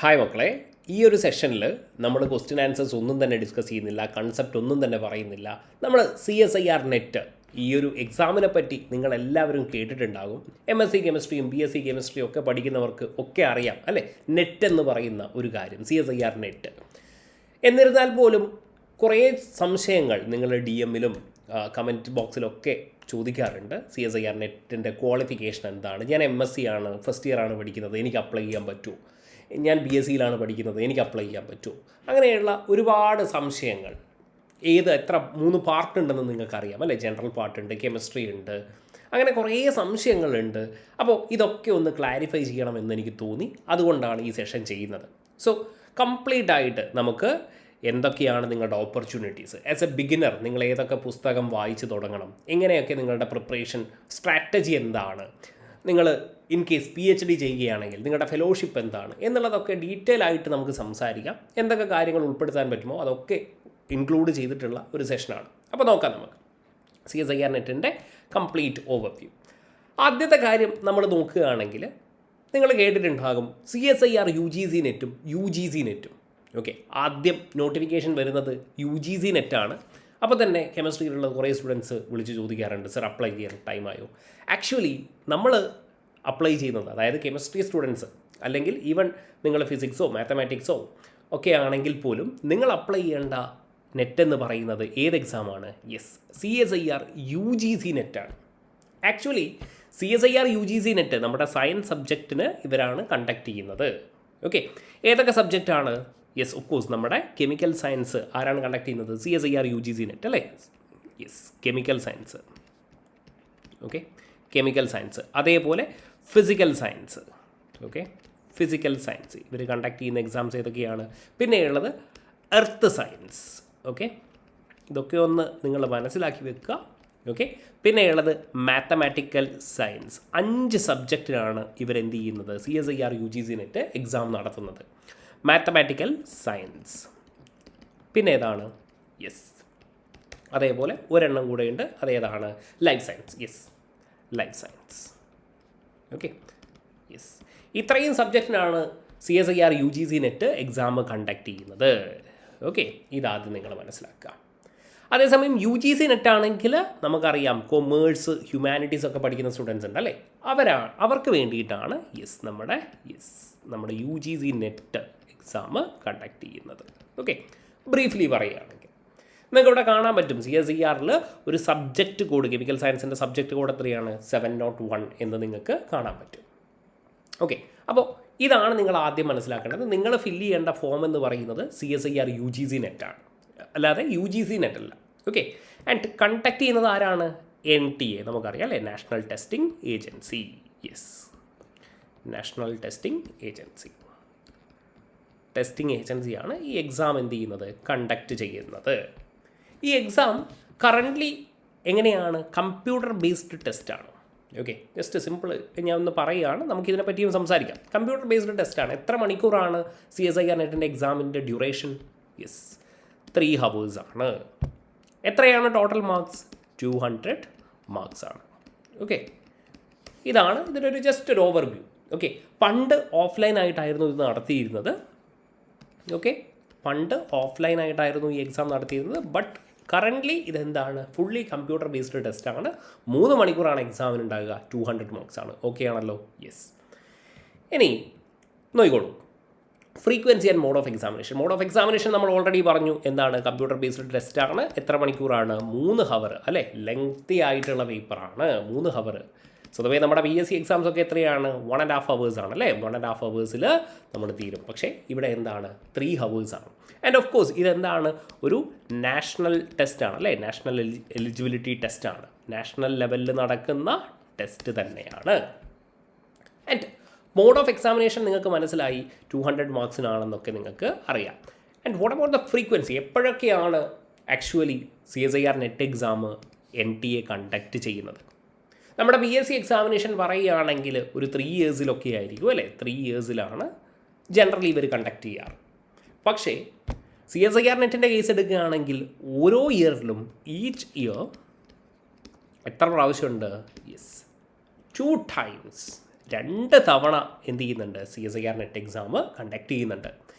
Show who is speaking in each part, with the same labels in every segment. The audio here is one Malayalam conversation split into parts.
Speaker 1: ഹായ് മക്കളെ, ഈ ഒരു സെഷനിൽ നമ്മൾ ക്വസ്റ്റ്യൻ ആൻസേഴ്സ് ഒന്നും തന്നെ ഡിസ്കസ് ചെയ്യുന്നില്ല, കൺസെപ്റ്റ് ഒന്നും തന്നെ പറയുന്നില്ല. നമ്മൾ CSIR നെറ്റ് ഈ ഒരു എക്സാമിനെ പറ്റി നിങ്ങളെല്ലാവരും കേട്ടിട്ടുണ്ടാകും. MSc കെമിസ്ട്രിയും BSc കെമിസ്ട്രിയും ഒക്കെ പഠിക്കുന്നവർക്ക് ഒക്കെ അറിയാം അല്ലേ, നെറ്റ് എന്ന് പറയുന്ന ഒരു കാര്യം, CSIR നെറ്റ്. എന്നിരുന്നാൽ പോലും കുറേ സംശയങ്ങൾ നിങ്ങൾ DM-ലും കമൻറ്റ് ബോക്സിലൊക്കെ ചോദിക്കാറുണ്ട്. CSIR നെറ്റിൻ്റെ ക്വാളിഫിക്കേഷൻ എന്താണ്, ഞാൻ MSc ആണ്, ഫസ്റ്റ് ഇയർ ആണ് പഠിക്കുന്നത്, എനിക്ക് അപ്ലൈ ചെയ്യാൻ പറ്റുമോ, ഞാൻ BScയിലാണ് പഠിക്കുന്നത്, എനിക്ക് അപ്ലൈ ചെയ്യാൻ പറ്റുമോ, അങ്ങനെയുള്ള ഒരുപാട് സംശയങ്ങൾ. എത്ര 3 പാർട്ട് ഉണ്ടെന്ന് നിങ്ങൾക്കറിയാം അല്ലേ, ജനറൽ പാർട്ടുണ്ട്, കെമിസ്ട്രി ഉണ്ട്, അങ്ങനെ കുറേ സംശയങ്ങളുണ്ട്. അപ്പോൾ ഇതൊക്കെ ഒന്ന് ക്ലാരിഫൈ ചെയ്യണമെന്ന് എനിക്ക് തോന്നി, അതുകൊണ്ടാണ് ഈ സെഷൻ ചെയ്യുന്നത്. സോ കംപ്ലീറ്റ് ആയിട്ട് നമുക്ക് എന്തൊക്കെയാണ് നിങ്ങളുടെ ഓപ്പർച്യൂണിറ്റീസ് ആസ് എ ബിഗിനർ, നിങ്ങൾ ഏതൊക്കെ പുസ്തകം വായിച്ച് തുടങ്ങണം, എങ്ങനെയൊക്കെ നിങ്ങളുടെ പ്രിപ്പറേഷൻ സ്ട്രാറ്റജി എന്താണ്, നിങ്ങൾ ഇൻ കേസ് PhD ചെയ്യുകയാണെങ്കിൽ നിങ്ങളുടെ ഫെലോഷിപ്പ് എന്താണ് എന്നുള്ളതൊക്കെ ഡീറ്റെയിൽ ആയിട്ട് നമുക്ക് സംസാരിക്കാം. എന്തൊക്കെ കാര്യങ്ങൾ ഉൾപ്പെടുത്താൻ പറ്റുമോ അതൊക്കെ ഇൻക്ലൂഡ് ചെയ്തിട്ടുള്ള ഒരു സെഷനാണ്. അപ്പോൾ നോക്കാം നമുക്ക് CSIR നെറ്റിൻ്റെ കംപ്ലീറ്റ് ഓവർവ്യൂ. ആദ്യത്തെ കാര്യം നമ്മൾ നോക്കുകയാണെങ്കിൽ നിങ്ങൾ കേട്ടിട്ടുണ്ടാകും CSIR UGC നെറ്റും UGC നെറ്റും. ഓക്കെ, ആദ്യം നോട്ടിഫിക്കേഷൻ വരുന്നത് UGC നെറ്റാണ്. അപ്പോൾ തന്നെ കെമിസ്ട്രിയിലുള്ള കുറേ സ്റ്റുഡൻസ് വിളിച്ച് ചോദിക്കാറുണ്ട്, സർ അപ്ലൈ ചെയ്യാൻ ടൈമായോ. ആക്ച്വലി നമ്മൾ അപ്ലൈ ചെയ്യുന്നത്, അതായത് കെമിസ്ട്രി സ്റ്റുഡൻസ് അല്ലെങ്കിൽ ഈവൻ നിങ്ങൾ ഫിസിക്സോ മാത്തമാറ്റിക്സോ ഒക്കെ ആണെങ്കിൽ പോലും നിങ്ങൾ അപ്ലൈ ചെയ്യേണ്ട നെറ്റ് എന്ന് പറയുന്നത് ഏത് എക്സാമാണ്? യെസ്, CSIR UGC നെറ്റാണ്. ആക്ച്വലി CSIR UGC നെറ്റ് നമ്മുടെ സയൻസ് സബ്ജക്റ്റിന് ഇവരാണ് കണ്ടക്ട് ചെയ്യുന്നത്. ഓക്കെ, ഏതൊക്കെ സബ്ജക്റ്റാണ്? യെസ്, ഓഫ് കോഴ്സ് നമ്മുടെ കെമിക്കൽ സയൻസ് ആരാണ് കണ്ടക്ട് ചെയ്യുന്നത്? CSIR UGC നെറ്റ് അല്ലേ. Yes, chemical science. Okay, chemical science, അതേപോലെ physical science. Okay, physical science ഇവർ കണ്ടക്ട് ചെയ്യുന്ന എക്സാംസ് ഏതൊക്കെയാണ്? പിന്നെയുള്ളത് എർത്ത് സയൻസ്. ഓക്കെ, ഇതൊക്കെ ഒന്ന് നിങ്ങൾ മനസ്സിലാക്കി വെക്കുക. ഓക്കെ, പിന്നെയുള്ളത് മാത്തമാറ്റിക്കൽ സയൻസ്. 5 സബ്ജക്റ്റിനാണ് ഇവരെന്ത് ചെയ്യുന്നത്? CSIR UGC നെറ്റ് എക്സാം നടത്തുന്നത്. മാത്തമാറ്റിക്കൽ സയൻസ്, പിന്നെ ഏതാണ്? യെസ്, അതേപോലെ ഒരെണ്ണം കൂടെയുണ്ട്, അതേതാണ്? Life science. Yes, life science. Okay, yes, ഇത്രയും സബ്ജക്റ്റിനാണ് CSIR UGC net exam conduct ചെയ്യുന്നത്. ഓക്കെ, ഇതാദ്യം നിങ്ങൾ മനസ്സിലാക്കുക. അതേസമയം UGC നെറ്റാണെങ്കിൽ നമുക്കറിയാം കൊമേഴ്സ് ഹ്യൂമാനിറ്റീസ് ഒക്കെ പഠിക്കുന്ന സ്റ്റുഡൻസ് ഉണ്ട് അല്ലേ, അവർക്ക് വേണ്ടിയിട്ടാണ് നമ്മുടെ UGC നെറ്റ് എക്സാം കണ്ടക്ട് ചെയ്യുന്നത്. ഓക്കെ, ബ്രീഫ്ലി പറയുകയാണെങ്കിൽ നിങ്ങൾക്ക് ഇവിടെ കാണാൻ പറ്റും CSIRൽ ഒരു സബ്ജക്റ്റ് കോഡ്, കെമിക്കൽ സയൻസിൻ്റെ സബ്ജക്റ്റ് കോഡ് എത്രയാണ്? 701 എന്ന് നിങ്ങൾക്ക് കാണാൻ പറ്റും. ഓക്കെ, അപ്പോൾ ഇതാണ് നിങ്ങൾ ആദ്യം മനസ്സിലാക്കേണ്ടത്. നിങ്ങൾ ഫില്ല് ചെയ്യേണ്ട ഫോം എന്ന് പറയുന്നത് CSIR UGC നെറ്റാണ്, അല്ലാതെ UGC നെറ്റല്ല. ഓക്കെ, ആൻഡ് കണ്ടക്ട് ചെയ്യുന്നത് ആരാണ്? NTA, നമുക്കറിയാം അല്ലേ, national testing agency. Yes, national testing agency. Testing ഏജൻസിയാണ് ഈ എക്സാം എന്ത് ചെയ്യുന്നത്? കണ്ടക്ട് ചെയ്യുന്നത്. ഈ എക്സാം കറൻ്റ്ലി എങ്ങനെയാണ്? കമ്പ്യൂട്ടർ ബേസ്ഡ് ടെസ്റ്റാണ്. ഓക്കെ, ജസ്റ്റ് സിമ്പിൾ ഞാൻ ഒന്ന് പറയുകയാണ്, നമുക്കിതിനെ പറ്റിയും സംസാരിക്കാം. കമ്പ്യൂട്ടർ ബേസ്ഡ് ടെസ്റ്റാണ്. എത്ര മണിക്കൂറാണ് CSIR നെറ്റിൻ്റെ എക്സാമിൻ്റെ ഡ്യൂറേഷൻ? യെസ്, 3 hours ആണ്. എത്രയാണ് ടോട്ടൽ മാർക്സ്? 200 മാർക്സ് ആണ്. ഓക്കെ, ഇതാണ് ഇതിനൊരു ജസ്റ്റ് ഒരു ഓവർവ്യൂ. ഓക്കെ, പണ്ട് ഓഫ്ലൈൻ ആയിട്ടായിരുന്നു ഇത് നടത്തിയിരുന്നത്. ഓക്കെ, പണ്ട് ഓഫ്ലൈൻ ആയിട്ടായിരുന്നു ഈ എക്സാം നടത്തിയിരുന്നത്. ബട്ട് കറൻ്റ്ലി ഇതെന്താണ്? ഫുള്ളി കമ്പ്യൂട്ടർ ബേസ്ഡ് ടെസ്റ്റാണ്. 3 മണിക്കൂറാണ് എക്സാമിന് ഉണ്ടാകുക. 200 മാർക്സ് ആണ്. ഓക്കെ ആണല്ലോ? യെസ്. ഇനി നോക്കിക്കോളൂ, frequency and mode of examination. Mode of examination നമ്മൾ ഓൾറെഡി പറഞ്ഞു, എന്താണ്? കമ്പ്യൂട്ടർ ബേസ്ഡ് ടെസ്റ്റാണ്. എത്ര മണിക്കൂറാണ്? 3 hour അല്ലേ, ലെങ്തി ആയിട്ടുള്ള പേപ്പറാണ്. 3 hour. സ്വതവേ നമ്മുടെ BSc എക്സാംസ് ഒക്കെ എത്രയാണ്? 1.5 hours ആണ് അല്ലേ. 1.5 hours നമ്മൾ തീരും. പക്ഷേ ഇവിടെ എന്താണ്? 3 hours ആണ്. ആൻഡ് ഓഫ് കോഴ്സ് ഇതെന്താണ്? ഒരു നാഷണൽ ടെസ്റ്റാണ് അല്ലേ, നാഷണൽ എലിജിബിലിറ്റി ടെസ്റ്റാണ്. നാഷണൽ ലെവലിൽ നടക്കുന്ന ടെസ്റ്റ് തന്നെയാണ്. ആൻഡ് മോഡ് ഓഫ് എക്സാമിനേഷൻ നിങ്ങൾക്ക് മനസ്സിലായി, 200 മാർക്സിനാണെന്നൊക്കെ നിങ്ങൾക്ക് അറിയാം. And what about the frequency? എപ്പോഴൊക്കെയാണ് actually CSIR net exam NTA conduct ചെയ്യുന്നത്? നമ്മുടെ BSc എക്സാമിനേഷൻ പറയുകയാണെങ്കിൽ ഒരു 3 yearsലൊക്കെ ആയിരിക്കും അല്ലേ. 3 yearsലാണ് ജനറലി ഇവർ കണ്ടക്ട് ചെയ്യാറ്. പക്ഷേ CSIR നെറ്റിൻ്റെ കേസ് എടുക്കുകയാണെങ്കിൽ ഓരോ ഇയറിലും ഈച്ച് ഇയർ എത്ര പ്രാവശ്യമുണ്ട്? യെസ്, 2 times 2 തവണ എന്ത് ചെയ്യുന്നുണ്ട്, CSIR നെറ്റ് എക്സാം കണ്ടക്ട് ചെയ്യുന്നുണ്ട്.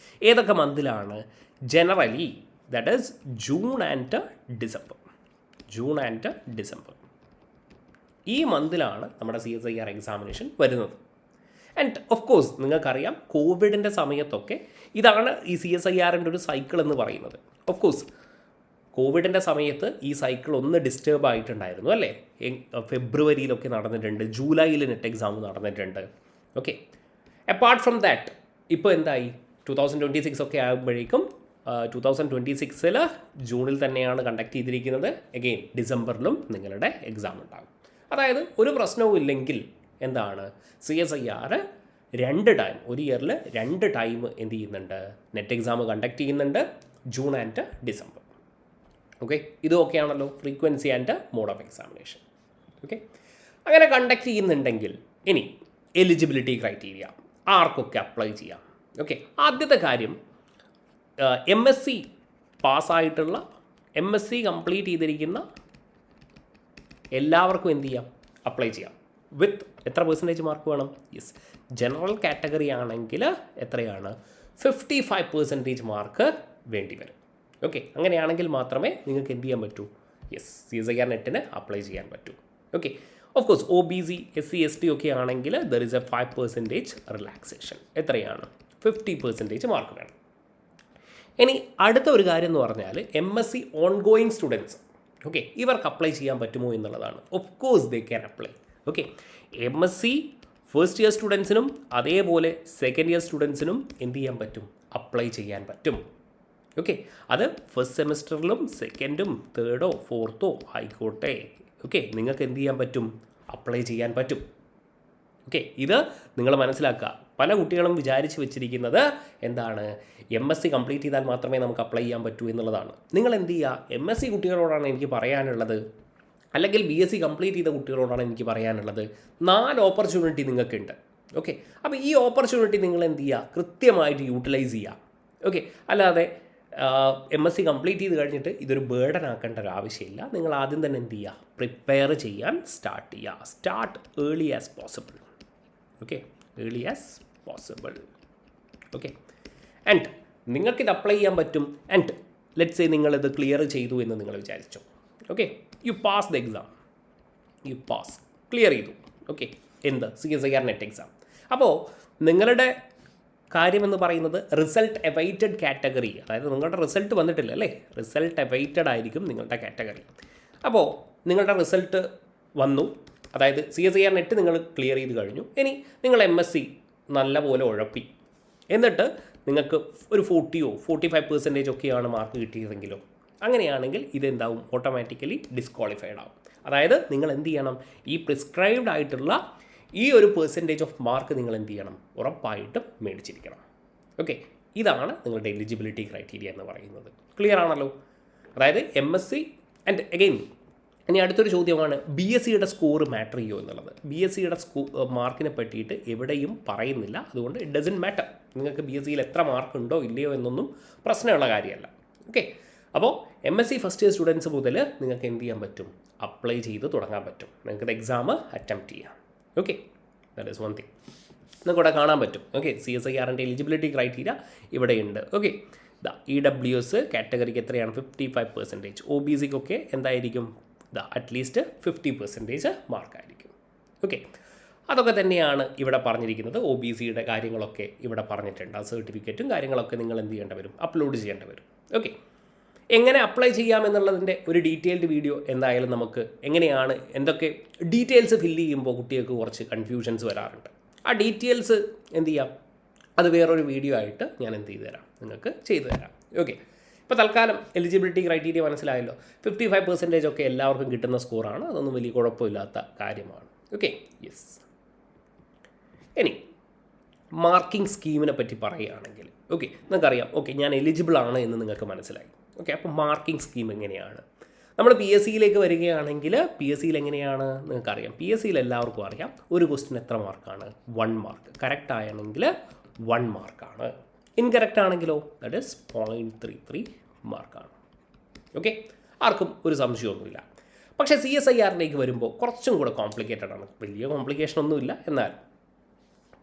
Speaker 1: ഏതൊക്കെ മന്തിലാണ്? Generally that is June and December. ഈ മന്തിലാണ് നമ്മുടെ CSIR എക്സാമിനേഷൻ വരുന്നത്. ആൻഡ് ഓഫ് കോഴ്സ് നിങ്ങൾക്കറിയാം കോവിഡിൻ്റെ സമയത്തൊക്കെ ഇതാണ് ഈ CSIRൻ്റെ ഒരു സൈക്കിൾ എന്ന് പറയുന്നത്. ഓഫ് കോഴ്സ് കോവിഡിൻ്റെ സമയത്ത് ഈ സൈക്കിൾ ഒന്ന് ഡിസ്റ്റർബ് ആയിട്ടുണ്ടായിരുന്നു അല്ലേ. ഫെബ്രുവരിയിലൊക്കെ നടന്നിട്ടുണ്ട്, ജൂലൈയിൽ നെറ്റ് എക്സാം നടന്നിട്ടുണ്ട്. ഓക്കെ, അപ്പാർട്ട് ഫ്രം ദാറ്റ് ഇപ്പോൾ എന്തായി 2026 ഒക്കെ ആകുമ്പോഴേക്കും 2026 ജൂണിൽ തന്നെയാണ് കണ്ടക്ട് ചെയ്തിരിക്കുന്നത്. അഗെയിൻ ഡിസംബറിലും നിങ്ങളുടെ എക്സാം ഉണ്ടാകും. അതായത് ഒരു പ്രശ്നവും ഇല്ലെങ്കിൽ എന്താണ് CSIR 2 ടൈം, ഒരു ഇയറിൽ 2 ടൈം എന്ത് ചെയ്യുന്നുണ്ട്, നെറ്റ് എക്സാം കണ്ടക്ട് ചെയ്യുന്നുണ്ട്, ജൂൺ ആൻഡ് ഡിസംബർ. ഓക്കെ, ഇതും ഓക്കെ ആണല്ലോ, frequency and mode of examination. Okay, അങ്ങനെ കണ്ടക്ട് ചെയ്യുന്നുണ്ടെങ്കിൽ ഇനി എലിജിബിലിറ്റി ക്രൈറ്റീരിയ ആർക്കൊക്കെ അപ്ലൈ ചെയ്യാം. ഓക്കെ, ആദ്യത്തെ കാര്യം MSc പാസ്സായിട്ടുള്ള, MSc കംപ്ലീറ്റ് ചെയ്തിരിക്കുന്ന എല്ലാവർക്കും എന്ത് ചെയ്യാം, അപ്ലൈ ചെയ്യാം. വിത്ത് എത്ര പെർസെൻറ്റേജ് മാർക്ക് വേണം? യെസ്, ജനറൽ കാറ്റഗറി ആണെങ്കിൽ എത്രയാണ്, 55% മാർക്ക് വേണ്ടി വരും. ഓക്കെ, അങ്ങനെയാണെങ്കിൽ മാത്രമേ നിങ്ങൾക്ക് എന്ത് ചെയ്യാൻ പറ്റൂ, യെസ് CSIR നെറ്റിന് അപ്ലൈ ചെയ്യാൻ പറ്റൂ. Okay, of course OBC SC ST ഒക്കെ ആണെങ്കിൽ ദർ ഇസ് എ 5% റിലാക്സേഷൻ. എത്രയാണ്, 50% മാർക്ക് വേണം. ഇനി അടുത്ത ഒരു കാര്യം എന്ന് പറഞ്ഞാൽ MSc ഓൺഗോയിങ് സ്റ്റുഡൻസ്. ഓക്കെ, ഇവർക്ക് അപ്ലൈ ചെയ്യാൻ പറ്റുമോ എന്നുള്ളതാണ്. Of course they can apply. Okay, MSc first year സ്റ്റുഡൻസിനും അതേപോലെ സെക്കൻഡ് ഇയർ സ്റ്റുഡൻസിനും എന്ത് ചെയ്യാൻ പറ്റും, അപ്ലൈ ചെയ്യാൻ പറ്റും. ഓക്കെ, അത് ഫസ്റ്റ് സെമിസ്റ്ററിലും സെക്കൻഡും തേർഡോ ഫോർത്തോ ആയിക്കോട്ടെ. ഓക്കെ, നിങ്ങൾക്ക് എന്ത് ചെയ്യാൻ പറ്റും, അപ്ലൈ ചെയ്യാൻ പറ്റും. ഓക്കെ, ഇത് നിങ്ങൾ മനസ്സിലാക്കുക. പല കുട്ടികളും വിചാരിച്ച് വെച്ചിരിക്കുന്നത് എന്താണ്, MSc കംപ്ലീറ്റ് ചെയ്താൽ മാത്രമേ നമുക്ക് അപ്ലൈ ചെയ്യാൻ പറ്റൂ എന്നുള്ളതാണ്. നിങ്ങൾ എന്ത് ചെയ്യുക, MSc കുട്ടികളോടാണ് എനിക്ക് പറയാനുള്ളത്, അല്ലെങ്കിൽ BSc കംപ്ലീറ്റ് ചെയ്ത കുട്ടികളോടാണ് എനിക്ക് പറയാനുള്ളത്, 4 ഓപ്പർച്യൂണിറ്റി നിങ്ങൾക്കുണ്ട്. ഓക്കെ, അപ്പോൾ ഈ ഓപ്പർച്യൂണിറ്റി നിങ്ങൾ എന്ത് ചെയ്യുക, കൃത്യമായിട്ട് യൂട്ടിലൈസ് ചെയ്യുക. ഓക്കെ, അല്ലാതെ MSc കംപ്ലീറ്റ് ചെയ്ത് കഴിഞ്ഞിട്ട് ഇതൊരു ബേർഡൻ ആക്കേണ്ട ഒരു ആവശ്യമില്ല. നിങ്ങൾ ആദ്യം തന്നെ എന്ത് ചെയ്യുക, പ്രിപ്പയർ ചെയ്യാൻ സ്റ്റാർട്ട് ചെയ്യുക. Start early as possible. Okay, early as possible. Okay, and നിങ്ങൾക്കിത് അപ്ലൈ ചെയ്യാൻ പറ്റും. ആൻഡ് ലെറ്റ്സ് സേ നിങ്ങളിത് ക്ലിയർ ചെയ്തു എന്ന് നിങ്ങൾ വിചാരിച്ചു. Okay, you pass the exam, you pass, clear ചെയ്തു. ഓക്കെ, എന്ത് CSIR നെറ്റ് എക്സാം. അപ്പോൾ നിങ്ങളുടെ കാര്യമെന്ന് പറയുന്നത് റിസൾട്ട് അവൈറ്റഡ് കാറ്റഗറി, അതായത് നിങ്ങളുടെ റിസൾട്ട് വന്നിട്ടില്ല അല്ലേ, റിസൾട്ട് അവൈറ്റഡ് ആയിരിക്കും നിങ്ങളുടെ കാറ്റഗറി. അപ്പോൾ നിങ്ങളുടെ റിസൾട്ട് വന്നു, അതായത് CSIR നെറ്റ് നിങ്ങൾ ക്ലിയർ ചെയ്ത് കഴിഞ്ഞു. ഇനി നിങ്ങൾ MSc നല്ല പോലെ ഉഴപ്പി, എന്നിട്ട് നിങ്ങൾക്ക് ഒരു 40 or 45% ഒക്കെയാണ് മാർക്ക് കിട്ടിയതെങ്കിലോ, അങ്ങനെയാണെങ്കിൽ ഇതെന്താവും, ഓട്ടോമാറ്റിക്കലി ഡിസ്ക്വാളിഫൈഡ് ആവും. അതായത് നിങ്ങൾ എന്ത് ചെയ്യണം, ഈ പ്രിസ്ക്രൈബ്ഡ് ആയിട്ടുള്ള ഈ ഒരു പെർസെൻറ്റേജ് ഓഫ് മാർക്ക് നിങ്ങൾ എന്ത് ചെയ്യണം, ഉറപ്പായിട്ടും മേടിച്ചിരിക്കണം. ഓക്കെ, ഇതാണ് നിങ്ങളുടെ എലിജിബിലിറ്റി ക്രൈറ്റീരിയ എന്ന് പറയുന്നത്. ക്ലിയർ ആണല്ലോ. അതായത് MSc ആൻഡ് അഗെയിൻ ഇനി അടുത്തൊരു ചോദ്യമാണ് BScയുടെ സ്കോർ മാറ്റർ ചെയ്യുമോ എന്നുള്ളത്. BScയുടെ മാർക്കിനെ പറ്റിയിട്ട് എവിടെയും പറയുന്നില്ല, അതുകൊണ്ട് ഇറ്റ് ഡസൻറ്റ് മാറ്റർ. നിങ്ങൾക്ക് BScയിൽ എത്ര മാർക്ക് ഉണ്ടോ ഇല്ലയോ എന്നൊന്നും പ്രശ്നമുള്ള കാര്യമല്ല. ഓക്കെ, അപ്പോൾ MSc ഫസ്റ്റ് ഇയർ സ്റ്റുഡൻസ് മുതൽ നിങ്ങൾക്ക് എന്ത് ചെയ്യാൻ പറ്റും, അപ്ലൈ ചെയ്ത് തുടങ്ങാൻ പറ്റും. നിങ്ങൾക്ക് എക്സാം അറ്റംപ്റ്റ് ചെയ്യാം. Okay, that is one thing. നിങ്ങൾക്ക് ഇവിടെ കാണാൻ പറ്റും. ഓക്കെ, CSIRൻ്റെ എലിജിബിലിറ്റി ക്രൈറ്റീരിയ ഇവിടെയുണ്ട്. ഓക്കെ, EWS കാറ്റഗറിക്ക് എത്രയാണ്, 55%. OBCക്കൊക്കെ എന്തായിരിക്കും, അറ്റ്ലീസ്റ്റ് 50% മാർക്കായിരിക്കും. ഓക്കെ, അതൊക്കെ തന്നെയാണ് ഇവിടെ പറഞ്ഞിരിക്കുന്നത്. OBCയുടെ കാര്യങ്ങളൊക്കെ ഇവിടെ പറഞ്ഞിട്ടുണ്ട്. ആ സർട്ടിഫിക്കറ്റും കാര്യങ്ങളൊക്കെ നിങ്ങൾ എന്ത് ചെയ്യേണ്ടി വരും, അപ്ലോഡ് ചെയ്യേണ്ടി വരും. ഓക്കെ, എങ്ങനെ അപ്ലൈ ചെയ്യാമെന്നുള്ളതിൻ്റെ ഒരു ഡീറ്റെയിൽഡ് വീഡിയോ എന്തായാലും നമുക്ക് എങ്ങനെയാണ്, എന്തൊക്കെ ഡീറ്റെയിൽസ് ഫില്ല് ചെയ്യുമ്പോൾ കുട്ടികൾക്ക് കുറച്ച് കൺഫ്യൂഷൻസ് വരാറുണ്ട്. ആ ഡീറ്റെയിൽസ് എന്ത് ചെയ്യാം, അത് വേറൊരു വീഡിയോ ആയിട്ട് ഞാൻ എന്ത് ചെയ്തു തരാം, നിങ്ങൾക്ക് ചെയ്തു തരാം. ഓക്കെ, ഇപ്പോൾ തൽക്കാലം എലിജിബിലിറ്റി ക്രൈറ്റീരിയ മനസ്സിലായല്ലോ. 55% ഒക്കെ എല്ലാവർക്കും കിട്ടുന്ന സ്കോറാണ്, അതൊന്നും വലിയ കുഴപ്പമില്ലാത്ത കാര്യമാണ്. Okay, yes. ഇനി മാർക്കിംഗ് സ്കീമിനെ പറ്റി പറയുകയാണെങ്കിൽ, ഓക്കെ, നിങ്ങൾക്കറിയാം. ഓക്കെ, ഞാൻ എലിജിബിൾ ആണ് എന്ന് നിങ്ങൾക്ക് മനസ്സിലായി. ഓക്കെ, അപ്പോൾ മാർക്കിംഗ് സ്കീം എങ്ങനെയാണ്, നമ്മൾ PSCയിലേക്ക് വരികയാണെങ്കിൽ PSCയിൽ എങ്ങനെയാണ് നിങ്ങൾക്കറിയാം. PSCയിൽ എല്ലാവർക്കും അറിയാം ഒരു ക്വസ്റ്റ്യൻ എത്ര മാർക്കാണ്, 1 മാർക്ക്. കറക്റ്റ് ആണെങ്കിൽ 1 മാർക്കാണ്. ഇൻകറക്റ്റ് ആണെങ്കിലോ ദാറ്റ് ഈസ് 0.33 മാർക്കാണ്. ഓക്കെ, ആർക്കും ഒരു സംശയമൊന്നുമില്ല. പക്ഷേ CSIRലേക്ക് വരുമ്പോൾ കുറച്ചും കൂടെ കോംപ്ലിക്കേറ്റഡ് ആണ്. വലിയ കോംപ്ലിക്കേഷൻ ഒന്നുമില്ല, എന്നാൽ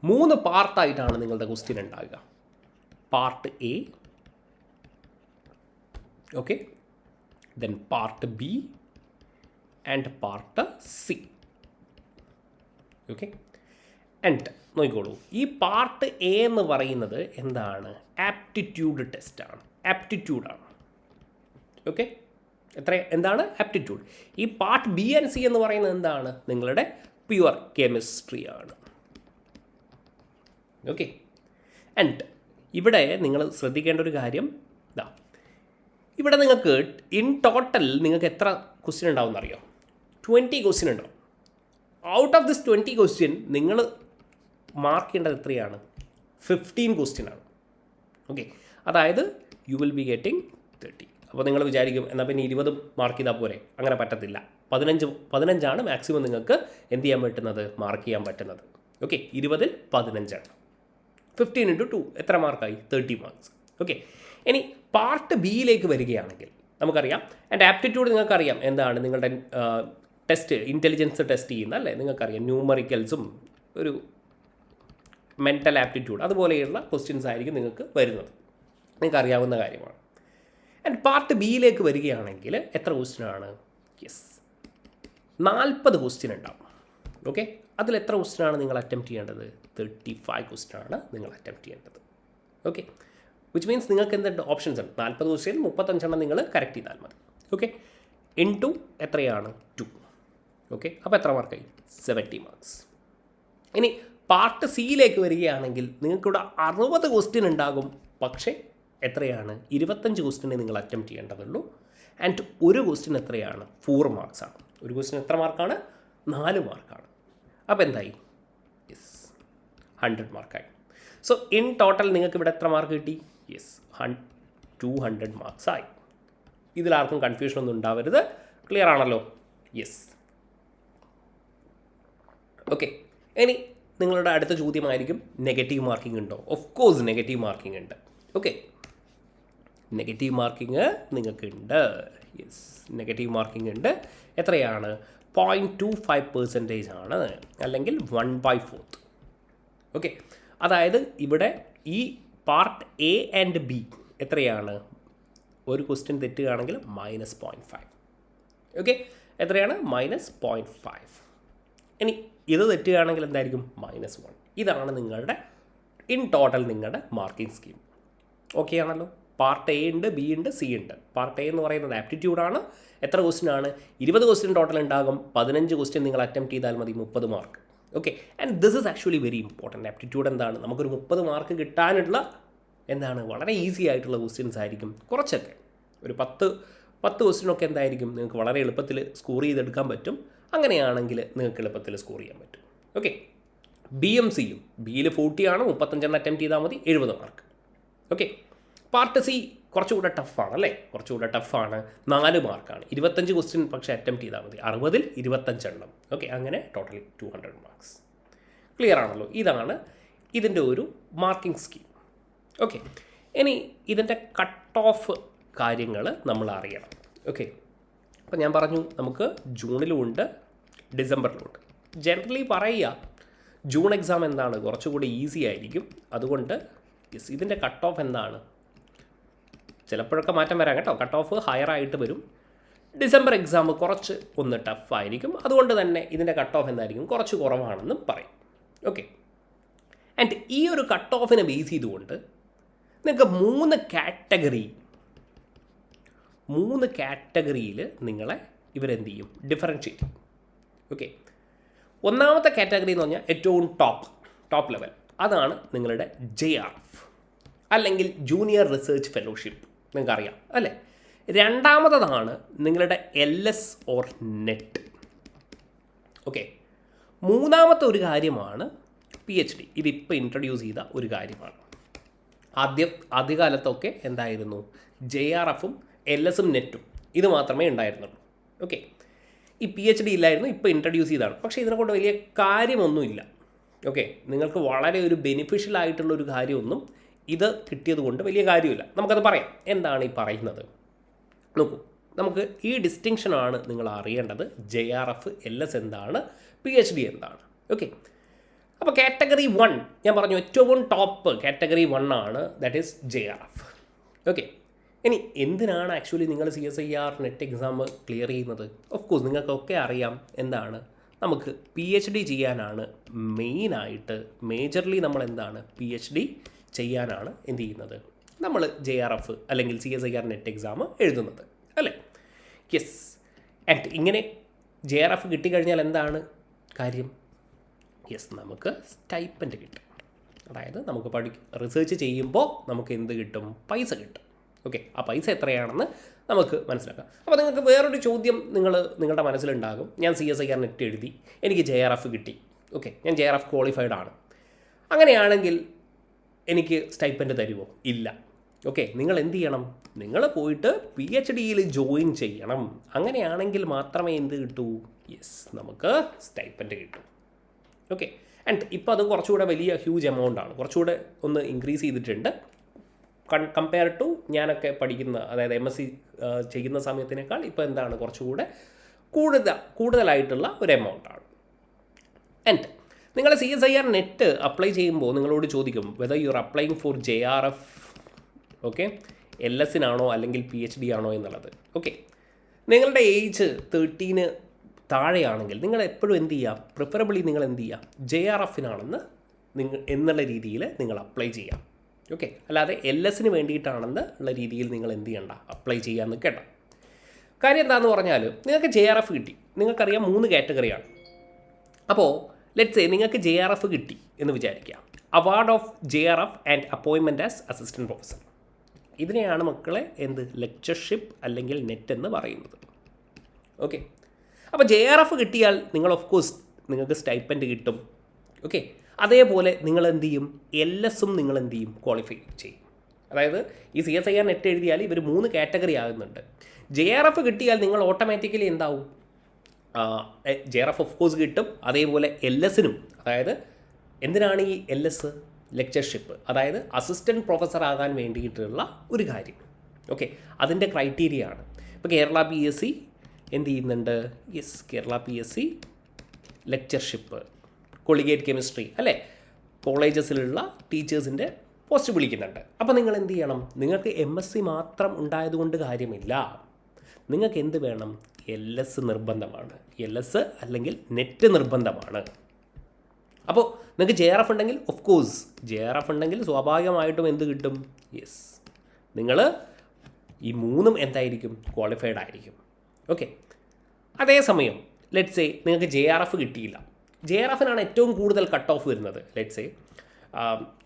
Speaker 1: 3 പാർട്ടായിട്ടാണ് നിങ്ങളുടെ ക്വസ്റ്റ്യൻ ഉണ്ടാകുക. Part A, okay, then part B and part C. Okay, and നോക്കിക്കോളൂ, ഈ പാർട്ട് എ എന്ന് പറയുന്നത് എന്താണ്? ആപ്റ്റിറ്റ്യൂഡ് ടെസ്റ്റാണ്, ആപ്റ്റിറ്റ്യൂഡാണ്. ഓക്കെ, എന്താണ്? ആപ്റ്റിറ്റ്യൂഡ്. ഈ പാർട്ട് ബി ആൻഡ് സി എന്ന് പറയുന്നത് എന്താണ്? നിങ്ങളുടെ പ്യുവർ കെമിസ്ട്രി ആണ്. ഓക്കെ, ആൻഡ് ഇവിടെ നിങ്ങൾ ശ്രദ്ധിക്കേണ്ട ഒരു കാര്യം ഇതാ, ഇവിടെ നിങ്ങൾക്ക് ഇൻ ടോട്ടൽ നിങ്ങൾക്ക് എത്ര ക്വസ്റ്റ്യൻ ഉണ്ടാവും എന്നറിയോ? 20 ക്വസ്റ്റ്യൻ ഉണ്ടാവും. ഔട്ട് ഓഫ് ദിസ് 20 ക്വസ്റ്റ്യൻ നിങ്ങൾ മാർക്ക് ചെയ്യേണ്ടത് എത്രയാണ്? 15 ക്വസ്റ്റ്യൻ ആണ്. ഓക്കെ, അതായത് യു വിൽ ബി ഗെറ്റിംഗ് 30. അപ്പോൾ നിങ്ങൾ വിചാരിക്കും എന്നാൽ പിന്നെ 20 മാർക്ക് ചെയ്താൽ പോരെ? അങ്ങനെ പറ്റത്തില്ല. 15 മാക്സിമം നിങ്ങൾക്ക് എന്ത് ചെയ്യാൻ പറ്റുന്നത്? മാർക്ക് ചെയ്യാൻ പറ്റുന്നത്. ഓക്കെ, 20ൽ 15. 15 × 2 എത്ര മാർക്കായി? 30 മാർക്സ്. ഓക്കെ, ഇനി പാർട്ട് ബിയിലേക്ക് വരികയാണെങ്കിൽ നമുക്കറിയാം, ആൻഡ് ആപ്റ്റിറ്റ്യൂഡ് നിങ്ങൾക്കറിയാം എന്താണ്? നിങ്ങളുടെ ടെസ്റ്റ്, ഇൻ്റലിജൻസ് ടെസ്റ്റ് ചെയ്യുന്ന അല്ലേ? നിങ്ങൾക്കറിയാം ന്യൂമറിക്കൽസും ഒരു മെൻ്റൽ ആപ്റ്റിറ്റ്യൂഡ് അതുപോലെയുള്ള ക്വസ്റ്റ്യൻസ് ആയിരിക്കും നിങ്ങൾക്ക് വരുന്നത്. നിങ്ങൾക്ക് അറിയാവുന്ന കാര്യമാണ്. ആൻഡ് പാർട്ട് ബിയിലേക്ക് വരികയാണെങ്കിൽ എത്ര ക്വസ്റ്റ്യനാണ്? യെസ്, 40 ക്വസ്റ്റ്യൻ ഉണ്ടാവും. ഓക്കെ, അതിൽ എത്ര ക്വസ്റ്റ്യനാണ് നിങ്ങൾ അറ്റംപ്റ്റ് ചെയ്യേണ്ടത്? 35 ക്വസ്റ്റ്യനാണ് നിങ്ങൾ അറ്റംപ്റ്റ് ചെയ്യേണ്ടത്. ഓക്കെ, വിച്ച് മീൻസ് നിങ്ങൾക്ക് എന്തുണ്ട്? ഓപ്ഷൻസ് ഉണ്ട്. 40 ക്വസ്റ്റ്യൻ 35 നിങ്ങൾ കറക്റ്റ് ചെയ്താൽ മതി. ഓക്കെ, ഇൻടു എത്രയാണ്? 2. ഓക്കെ, അപ്പോൾ എത്ര മാർക്കായി? 70 മാർക്സ്. ഇനി പാർട്ട് സിയിലേക്ക് വരികയാണെങ്കിൽ നിങ്ങൾക്കിവിടെ 60 ക്വസ്റ്റ്യൻ ഉണ്ടാകും. പക്ഷേ എത്രയാണ്? 25 ക്വസ്റ്റ്യനെ നിങ്ങൾ അറ്റംപ്റ്റ് ചെയ്യേണ്ടതുള്ളൂ. ആൻഡ് ഒരു ക്വസ്റ്റ്യൻ എത്രയാണ്? 4 മാർക്സാണ്. ഒരു ക്വസ്റ്റ്യൻ എത്ര മാർക്കാണ്? 4 മാർക്കാണ്. അപ്പോൾ എന്തായി? യെസ്, 100 മാർക്കായി. സോ ഇൻ ടോട്ടൽ നിങ്ങൾക്ക് ഇവിടെ എത്ര മാർക്ക് കിട്ടി? യെസ്, 200 മാർക്സായി. ഇതിലാർക്കും കൺഫ്യൂഷൻ ഒന്നും ഉണ്ടാവരുത്. ക്ലിയർ ആണല്ലോ? യെസ്. ഓക്കെ, ഇനി നിങ്ങളുടെ അടുത്ത ചോദ്യമായിരിക്കും നെഗറ്റീവ് മാർക്കിംഗ് ഉണ്ടോ? ഓഫ് കോഴ്സ് നെഗറ്റീവ് മാർക്കിംഗ് ഉണ്ട്. ഓക്കെ, നെഗറ്റീവ് മാർക്കിംഗ് നിങ്ങൾക്ക് ഉണ്ട്. യെസ്, നെഗറ്റീവ് മാർക്കിംഗ് ഉണ്ട്. എത്രയാണ്? 0.25% ആണ്, അല്ലെങ്കിൽ 1/4. ഓക്കെ, അതായത് ഇവിടെ ഈ പാർട്ട് എ ആൻഡ് ബി എത്രയാണ്? ഒരു ക്വസ്റ്റ്യൻ തെറ്റുകയാണെങ്കിൽ -0.5. ഓക്കെ, എത്രയാണ്? -0.5. ഇനി ഇത് തെറ്റുകയാണെങ്കിൽ എന്തായിരിക്കും? -1. ഇതാണ് നിങ്ങളുടെ ഇൻ ടോട്ടൽ നിങ്ങളുടെ മാർക്കിംഗ് സ്കീം. ഓക്കെ ആണല്ലോ? പാർട്ട് എ ഉണ്ട്, ബി ഉണ്ട്, സി ഉണ്ട്. പാർട്ട് എ എന്ന് പറയുന്നത് ആപ്റ്റിറ്റ്യൂഡാണ്. എത്ര ക്വസ്റ്റ്യൻ ആണ്? 20 ക്വസ്റ്റ്യൻ ടോട്ടൽ ഉണ്ടാകും. 15 ക്വസ്റ്റ്യൻ നിങ്ങൾ അറ്റംപ്റ്റ് ചെയ്താൽ മതി, 30 mark. Okay, and this is actually very important. Aptitude എന്താണ്? നമുക്കൊരു 30 മാർക്ക് കിട്ടാനുള്ള എന്താണ്? വളരെ ഈസി ആയിട്ടുള്ള ക്വസ്റ്റ്യൻസ് ആയിരിക്കും. കുറച്ചൊക്കെ ഒരു 10 ക്വസ്റ്റ്യനൊക്കെ എന്തായിരിക്കും? നിങ്ങൾക്ക് വളരെ എളുപ്പത്തിൽ സ്കോർ ചെയ്തെടുക്കാൻ പറ്റും. അങ്ങനെയാണെങ്കിൽ നിങ്ങൾക്ക് എളുപ്പത്തിൽ സ്കോർ ചെയ്യാൻ പറ്റും. ഓക്കെ, ബിയും സിയും, ബിയിൽ 40 ആണ്, 35 അറ്റംപ്റ്റ് ചെയ്താൽ മതി, 70 മാർക്ക്. ഓക്കെ, പാർട്ട് സി കുറച്ചുകൂടെ ടഫാണ് അല്ലേ? കുറച്ചുകൂടെ ടഫാണ്, 4 മാർക്കാണ്. 25 ക്വസ്റ്റ്യൻ പക്ഷേ അറ്റംപ്റ്റ് ചെയ്താൽ മതി, 60ൽ 25 ഓക്കെ, അങ്ങനെ ടോട്ടലി 200 മാർക്സ്. ക്ലിയർ ആണല്ലോ? ഇതാണ് ഇതിൻ്റെ ഒരു മാർക്കിംഗ് സ്കീം. ഓക്കെ, ഇനി ഇതിൻ്റെ കട്ട് ഓഫ് കാര്യങ്ങൾ നമ്മൾ അറിയണം. ഓക്കെ, അപ്പോൾ ഞാൻ പറഞ്ഞു നമുക്ക് ജൂണിലുമുണ്ട് ഡിസംബറിലുമുണ്ട്. ജനറലി പറയുക ജൂൺ എക്സാം എന്താണ്? കുറച്ചുകൂടി ഈസി ആയിരിക്കും. അതുകൊണ്ട് യെസ്, ഇതിൻ്റെ കട്ട് ഓഫ് എന്താണ്? ചിലപ്പോഴൊക്കെ മാറ്റം വരാം കേട്ടോ. കട്ട് ഓഫ് ഹയർ ആയിട്ട് വരും. ഡിസംബർ എക്സാം കുറച്ച് ഒന്ന് ടഫായിരിക്കും. അതുകൊണ്ട് തന്നെ ഇതിൻ്റെ കട്ട് ഓഫ് എന്തായിരിക്കും? കുറച്ച് കുറവാണെന്നും പറയും. ഓക്കെ, ആൻഡ് ഈ ഒരു കട്ട് ഓഫിനെ ബേസ് ചെയ്തുകൊണ്ട് നിങ്ങൾക്ക് 3 കാറ്റഗറിയിൽ നിങ്ങളെ ഇവരെന്ത് ചെയ്യും? ഡിഫറൻഷ്യേറ്റ് ചെയ്യും. ഓക്കെ, ഒന്നാമത്തെ കാറ്റഗറി എന്ന് പറഞ്ഞാൽ ഏറ്റവും ടോപ്പ് ലെവൽ, അതാണ് നിങ്ങളുടെ JRF അല്ലെങ്കിൽ ജൂനിയർ റിസർച്ച് ഫെലോഷിപ്പ്. നിങ്ങൾക്കറിയാം അല്ലേ? രണ്ടാമതാണ് നിങ്ങളുടെ LS ഓർ നെറ്റ്. ഓക്കെ, മൂന്നാമത്തെ ഒരു കാര്യമാണ് PhD. ഇതിപ്പോൾ ഇൻട്രൊഡ്യൂസ് ചെയ്ത ഒരു കാര്യമാണ്. ആദ്യകാലത്തൊക്കെ എന്തായിരുന്നു? JRFും LSും നെറ്റും ഇത് മാത്രമേ ഉണ്ടായിരുന്നുള്ളൂ. ഓക്കെ, ഈ PhD ഇല്ലായിരുന്നു, ഇപ്പോൾ ഇൻട്രൊഡ്യൂസ് ചെയ്തതാണ്. പക്ഷേ ഇതിനെക്കൊണ്ട് വലിയ കാര്യമൊന്നുമില്ല. ഓക്കെ, നിങ്ങൾക്ക് വളരെ ഒരു ബെനിഫിഷ്യൽ ആയിട്ടുള്ളൊരു കാര്യമൊന്നും ഇത് കിട്ടിയത് കൊണ്ട് വലിയ കാര്യമില്ല. നമുക്കത് പറയാം. എന്താണ് ഈ പറയുന്നത്? നോക്കൂ, നമുക്ക് ഈ ഡിസ്റ്റിങ്ഷനാണ് നിങ്ങൾ അറിയേണ്ടത്. JRF, LS എന്താണ്, PhD എന്താണ്. ഓക്കെ, അപ്പോൾ കാറ്റഗറി 1 ഞാൻ പറഞ്ഞു ഏറ്റവും ടോപ്പ് കാറ്റഗറി 1 ആണ്, ദാറ്റ് ഈസ് JRF. ഓക്കെ, ഇനി എന്തിനാണ് ആക്ച്വലി നിങ്ങൾ CSIR നെറ്റ് എക്സാം ക്ലിയർ ചെയ്യുന്നത്? ഓഫ് കോഴ്സ് നിങ്ങൾക്കൊക്കെ അറിയാം എന്താണ്, നമുക്ക് PhD ചെയ്യാനാണ് മെയിനായിട്ട്, മേജർലി നമ്മൾ എന്താണ് PhD ചെയ്യാനാണ് എന്ത് ചെയ്യുന്നത്, നമ്മൾ JRF അല്ലെങ്കിൽ CSIR നെറ്റ് എക്സാം എഴുതുന്നത് അല്ലേ? യെസ്. ആൻഡ് ഇങ്ങനെ JRF കിട്ടിക്കഴിഞ്ഞാൽ എന്താണ് കാര്യം? യെസ്, നമുക്ക് സ്റ്റൈപ്പൻഡ് കിട്ടും. അതായത് നമുക്ക് റിസർച്ച് ചെയ്യുമ്പോൾ നമുക്ക് എന്ത് കിട്ടും? പൈസ കിട്ടും. ഓക്കെ, ആ പൈസ എത്രയാണെന്ന് നമുക്ക് മനസ്സിലാക്കാം. അപ്പോൾ നിങ്ങൾക്ക് വേറൊരു ചോദ്യം നിങ്ങളുടെ മനസ്സിലുണ്ടാകും, ഞാൻ CSIR നെറ്റ് എഴുതി, എനിക്ക് JRF കിട്ടി, ഓക്കെ, ഞാൻ JRF ക്വാളിഫൈഡ് ആണ്, അങ്ങനെയാണെങ്കിൽ എനിക്ക് സ്റ്റൈപ്പൻഡ് തരുമോ? ഇല്ല. ഓക്കെ, നിങ്ങൾ എന്ത് ചെയ്യണം? നിങ്ങൾ പോയിട്ട് PhDയിൽ ജോയിൻ ചെയ്യണം. അങ്ങനെയാണെങ്കിൽ മാത്രമേ എന്ത് കിട്ടൂ? യെസ്, നമുക്ക് സ്റ്റൈപ്പൻഡ് കിട്ടും. ഓക്കെ, ആൻഡ് ഇപ്പോൾ അത് കുറച്ചുകൂടെ വലിയ ഹ്യൂജ് എമൗണ്ടാണ്, കുറച്ചുകൂടെ ഒന്ന് ഇൻക്രീസ് ചെയ്തിട്ടുണ്ട് കമ്പയർ ടു ഞാനൊക്കെ പഠിക്കുന്ന, അതായത് MSc ചെയ്യുന്ന സമയത്തിനേക്കാൾ ഇപ്പോൾ എന്താണ് കുറച്ചുകൂടെ കൂടുതലായിട്ടുള്ള ഒരു എമൗണ്ടാണ്. ആൻഡ് നിങ്ങൾ CSIR നെറ്റ് അപ്ലൈ ചെയ്യുമ്പോൾ നിങ്ങളോട് ചോദിക്കും whether you are applying for JRF, okay, LSനാണോ അല്ലെങ്കിൽ PhD ആണോ എന്നുള്ളത്. ഓക്കെ, നിങ്ങളുടെ ഏജ് 13 താഴെയാണെങ്കിൽ നിങ്ങൾ എപ്പോഴും എന്ത് ചെയ്യുക? പ്രിഫറബിളി നിങ്ങൾ എന്ത് ചെയ്യുക? JRFനാണെന്ന് എന്നുള്ള രീതിയിൽ നിങ്ങൾ അപ്ലൈ ചെയ്യാം. ഓക്കെ, അല്ലാതെ LSന് വേണ്ടിയിട്ടാണെന്ന് ഉള്ള രീതിയിൽ നിങ്ങൾ എന്ത് ചെയ്യണ്ട? അപ്ലൈ ചെയ്യാമെന്ന് കേട്ടോ. കാര്യം എന്താണെന്ന് പറഞ്ഞാൽ നിങ്ങൾക്ക് JRF കിട്ടി, നിങ്ങൾക്കറിയാം 3 കാറ്റഗറിയാണ്. അപ്പോൾ ലെറ്റ്സ് സേ നിങ്ങൾക്ക് JRF കിട്ടി എന്ന് വിചാരിക്കുക, award of JRF and appointment as assistant professor. ഇതിനെയാണ് മക്കളെ എന്ത് ലെക്ചർഷിപ്പ് അല്ലെങ്കിൽ നെറ്റ് എന്ന് പറയുന്നത്. ഓക്കെ, അപ്പോൾ JRF കിട്ടിയാൽ നിങ്ങൾ ഓഫ് കോഴ്സ് നിങ്ങൾക്ക് സ്റ്റൈപ്പൻഡ് കിട്ടും. ഓക്കെ, അതേപോലെ നിങ്ങൾ എന്ത് ചെയ്യും? LSും നിങ്ങൾ എന്ത് ചെയ്യും? ക്വാളിഫൈ ചെയ്യും. അതായത് ഈ CSIR നെറ്റ് എഴുതിയാൽ ഇവർ 3 കാറ്റഗറി ആകുന്നുണ്ട്. JRF കിട്ടിയാൽ നിങ്ങൾ ഓട്ടോമാറ്റിക്കലി എന്താവും? JRF ഓഫ് കോഴ്സ് കിട്ടും. അതേപോലെ LSനും, അതായത് എന്തിനാണ് ഈ LS? ലെക്ചർഷിപ്പ്, അതായത് അസിസ്റ്റൻറ്റ് പ്രൊഫസർ ആകാൻ വേണ്ടിയിട്ടുള്ള ഒരു കാര്യം. ഓക്കെ, അതിൻ്റെ ക്രൈറ്റീരിയ ആണ്. ഇപ്പോൾ കേരള PSC എന്ത് ചെയ്യുന്നുണ്ട്? Yes, Kerala PSC lectureship, collegiate chemistry അല്ലേ, കോളേജസിലുള്ള ടീച്ചേഴ്സിൻ്റെ പോസ്റ്റ് വിളിക്കുന്നുണ്ട്. അപ്പോൾ നിങ്ങൾ എന്ത് ചെയ്യണം? നിങ്ങൾക്ക് MSc മാത്രം ഉണ്ടായതുകൊണ്ട് കാര്യമില്ല, നിങ്ങൾക്ക് എന്ത് വേണം? LS നിർബന്ധമാണ്. LS അല്ലെങ്കിൽ നെറ്റ് നിർബന്ധമാണ്. അപ്പോൾ നിങ്ങൾക്ക് JRF ഉണ്ടെങ്കിൽ ഓഫ് കോഴ്സ് JRF ഉണ്ടെങ്കിൽ സ്വാഭാവികമായിട്ടും എന്ത് കിട്ടും? യെസ്, നിങ്ങൾ ഈ 3ഉം എന്തായിരിക്കും? ക്വാളിഫൈഡ് ആയിരിക്കും. ഓക്കെ, അതേസമയം ലെറ്റ്സ് സേ നിങ്ങൾക്ക് JRF കിട്ടിയില്ല. JRFനാണ് ഏറ്റവും കൂടുതൽ കട്ട് ഓഫ് വരുന്നത്. ലെറ്റ്സ് സേ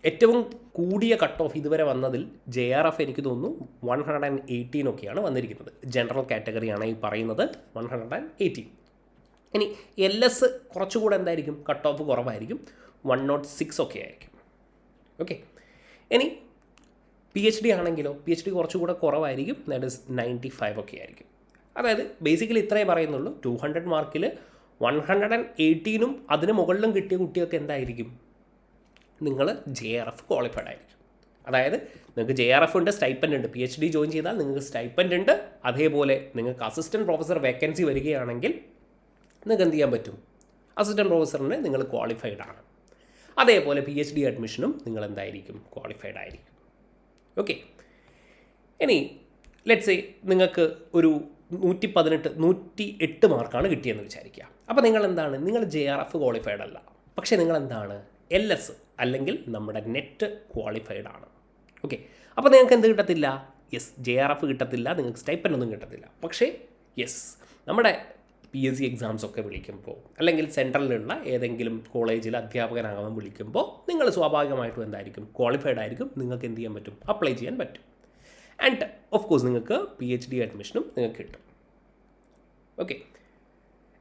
Speaker 1: ഏറ്റവും കൂടിയ കട്ട് ഓഫ് ഇതുവരെ വന്നതിൽ JRF എനിക്ക് തോന്നുന്നു 118 ഒക്കെയാണ് വന്നിരിക്കുന്നത്. ജനറൽ കാറ്റഗറിയാണ് ഈ പറയുന്നത് 118. ഇനി LS കുറച്ചുകൂടെ എന്തായിരിക്കും? കട്ട് ഓഫ് കുറവായിരിക്കും, 106 ഒക്കെ ആയിരിക്കും. ഓക്കെ, ഇനി PhD ആണെങ്കിലോ PhD കുറച്ചുകൂടെ കുറവായിരിക്കും, ദാറ്റ് ഈസ് 95 ഒക്കെ ആയിരിക്കും. അതായത് ബേസിക്കലി ഇത്രയേ പറയുന്നുള്ളൂ, 200 മാർക്കിൽ 118ഉം അതിന് മുകളിലും കിട്ടിയ കുട്ടികൾക്ക് എന്തായിരിക്കും? നിങ്ങൾ JRF ക്വാളിഫൈഡ് ആയിരിക്കും. അതായത് നിങ്ങൾക്ക് JRF ഉണ്ട്, സ്റ്റൈപ്പൻഡ് ഉണ്ട്. PhD ജോയിൻ ചെയ്താൽ നിങ്ങൾക്ക് സ്റ്റൈപ്പൻഡ് ഉണ്ട്. അതേപോലെ നിങ്ങൾക്ക് അസിസ്റ്റൻറ്റ് പ്രൊഫസർ വേക്കൻസി വരികയാണെങ്കിൽ നിങ്ങൾക്ക് എന്ത് ചെയ്യാൻ പറ്റും? അസിസ്റ്റൻറ്റ് പ്രൊഫസറിന് നിങ്ങൾ ക്വാളിഫൈഡ് ആണ്. അതേപോലെ PhD അഡ്മിഷനും നിങ്ങൾ എന്തായിരിക്കും? ക്വാളിഫൈഡ് ആയിരിക്കും. ഓക്കെ, ഇനി ലെറ്റ്സ് സേ നിങ്ങൾക്ക് ഒരു 108 മാർക്കാണ് കിട്ടിയെന്ന് വിചാരിക്കുക. അപ്പോൾ നിങ്ങൾ എന്താണ്? നിങ്ങൾ JRF ക്വാളിഫൈഡ് അല്ല, പക്ഷേ നിങ്ങൾ എന്താണ്? LS അല്ലെങ്കിൽ നമ്മുടെ നെറ്റ് ക്വാളിഫൈഡ് ആണ്. ഓക്കെ, അപ്പോൾ നിങ്ങൾക്ക് എന്ത് കിട്ടത്തില്ല? യെസ്, JRF കിട്ടത്തില്ല, നിങ്ങൾക്ക് സ്റ്റൈപ്പൻഡ് ഒന്നും കിട്ടത്തില്ല. പക്ഷേ യെസ്, നമ്മുടെ PSC എക്സാംസ് ഒക്കെ വിളിക്കുമ്പോൾ അല്ലെങ്കിൽ സെൻട്രലിലുള്ള ഏതെങ്കിലും കോളേജിൽ അധ്യാപകനാകാൻ വിളിക്കുമ്പോൾ നിങ്ങൾ സ്വാഭാവികമായിട്ടും എന്തായിരിക്കും? ക്വാളിഫൈഡ് ആയിരിക്കും. നിങ്ങൾക്ക് എന്ത് ചെയ്യാൻ പറ്റും? അപ്ലൈ ചെയ്യാൻ പറ്റും. ആൻഡ് ഓഫ് കോഴ്സ് നിങ്ങൾക്ക് PhD അഡ്മിഷനും നിങ്ങൾക്ക് കിട്ടും. ഓക്കെ,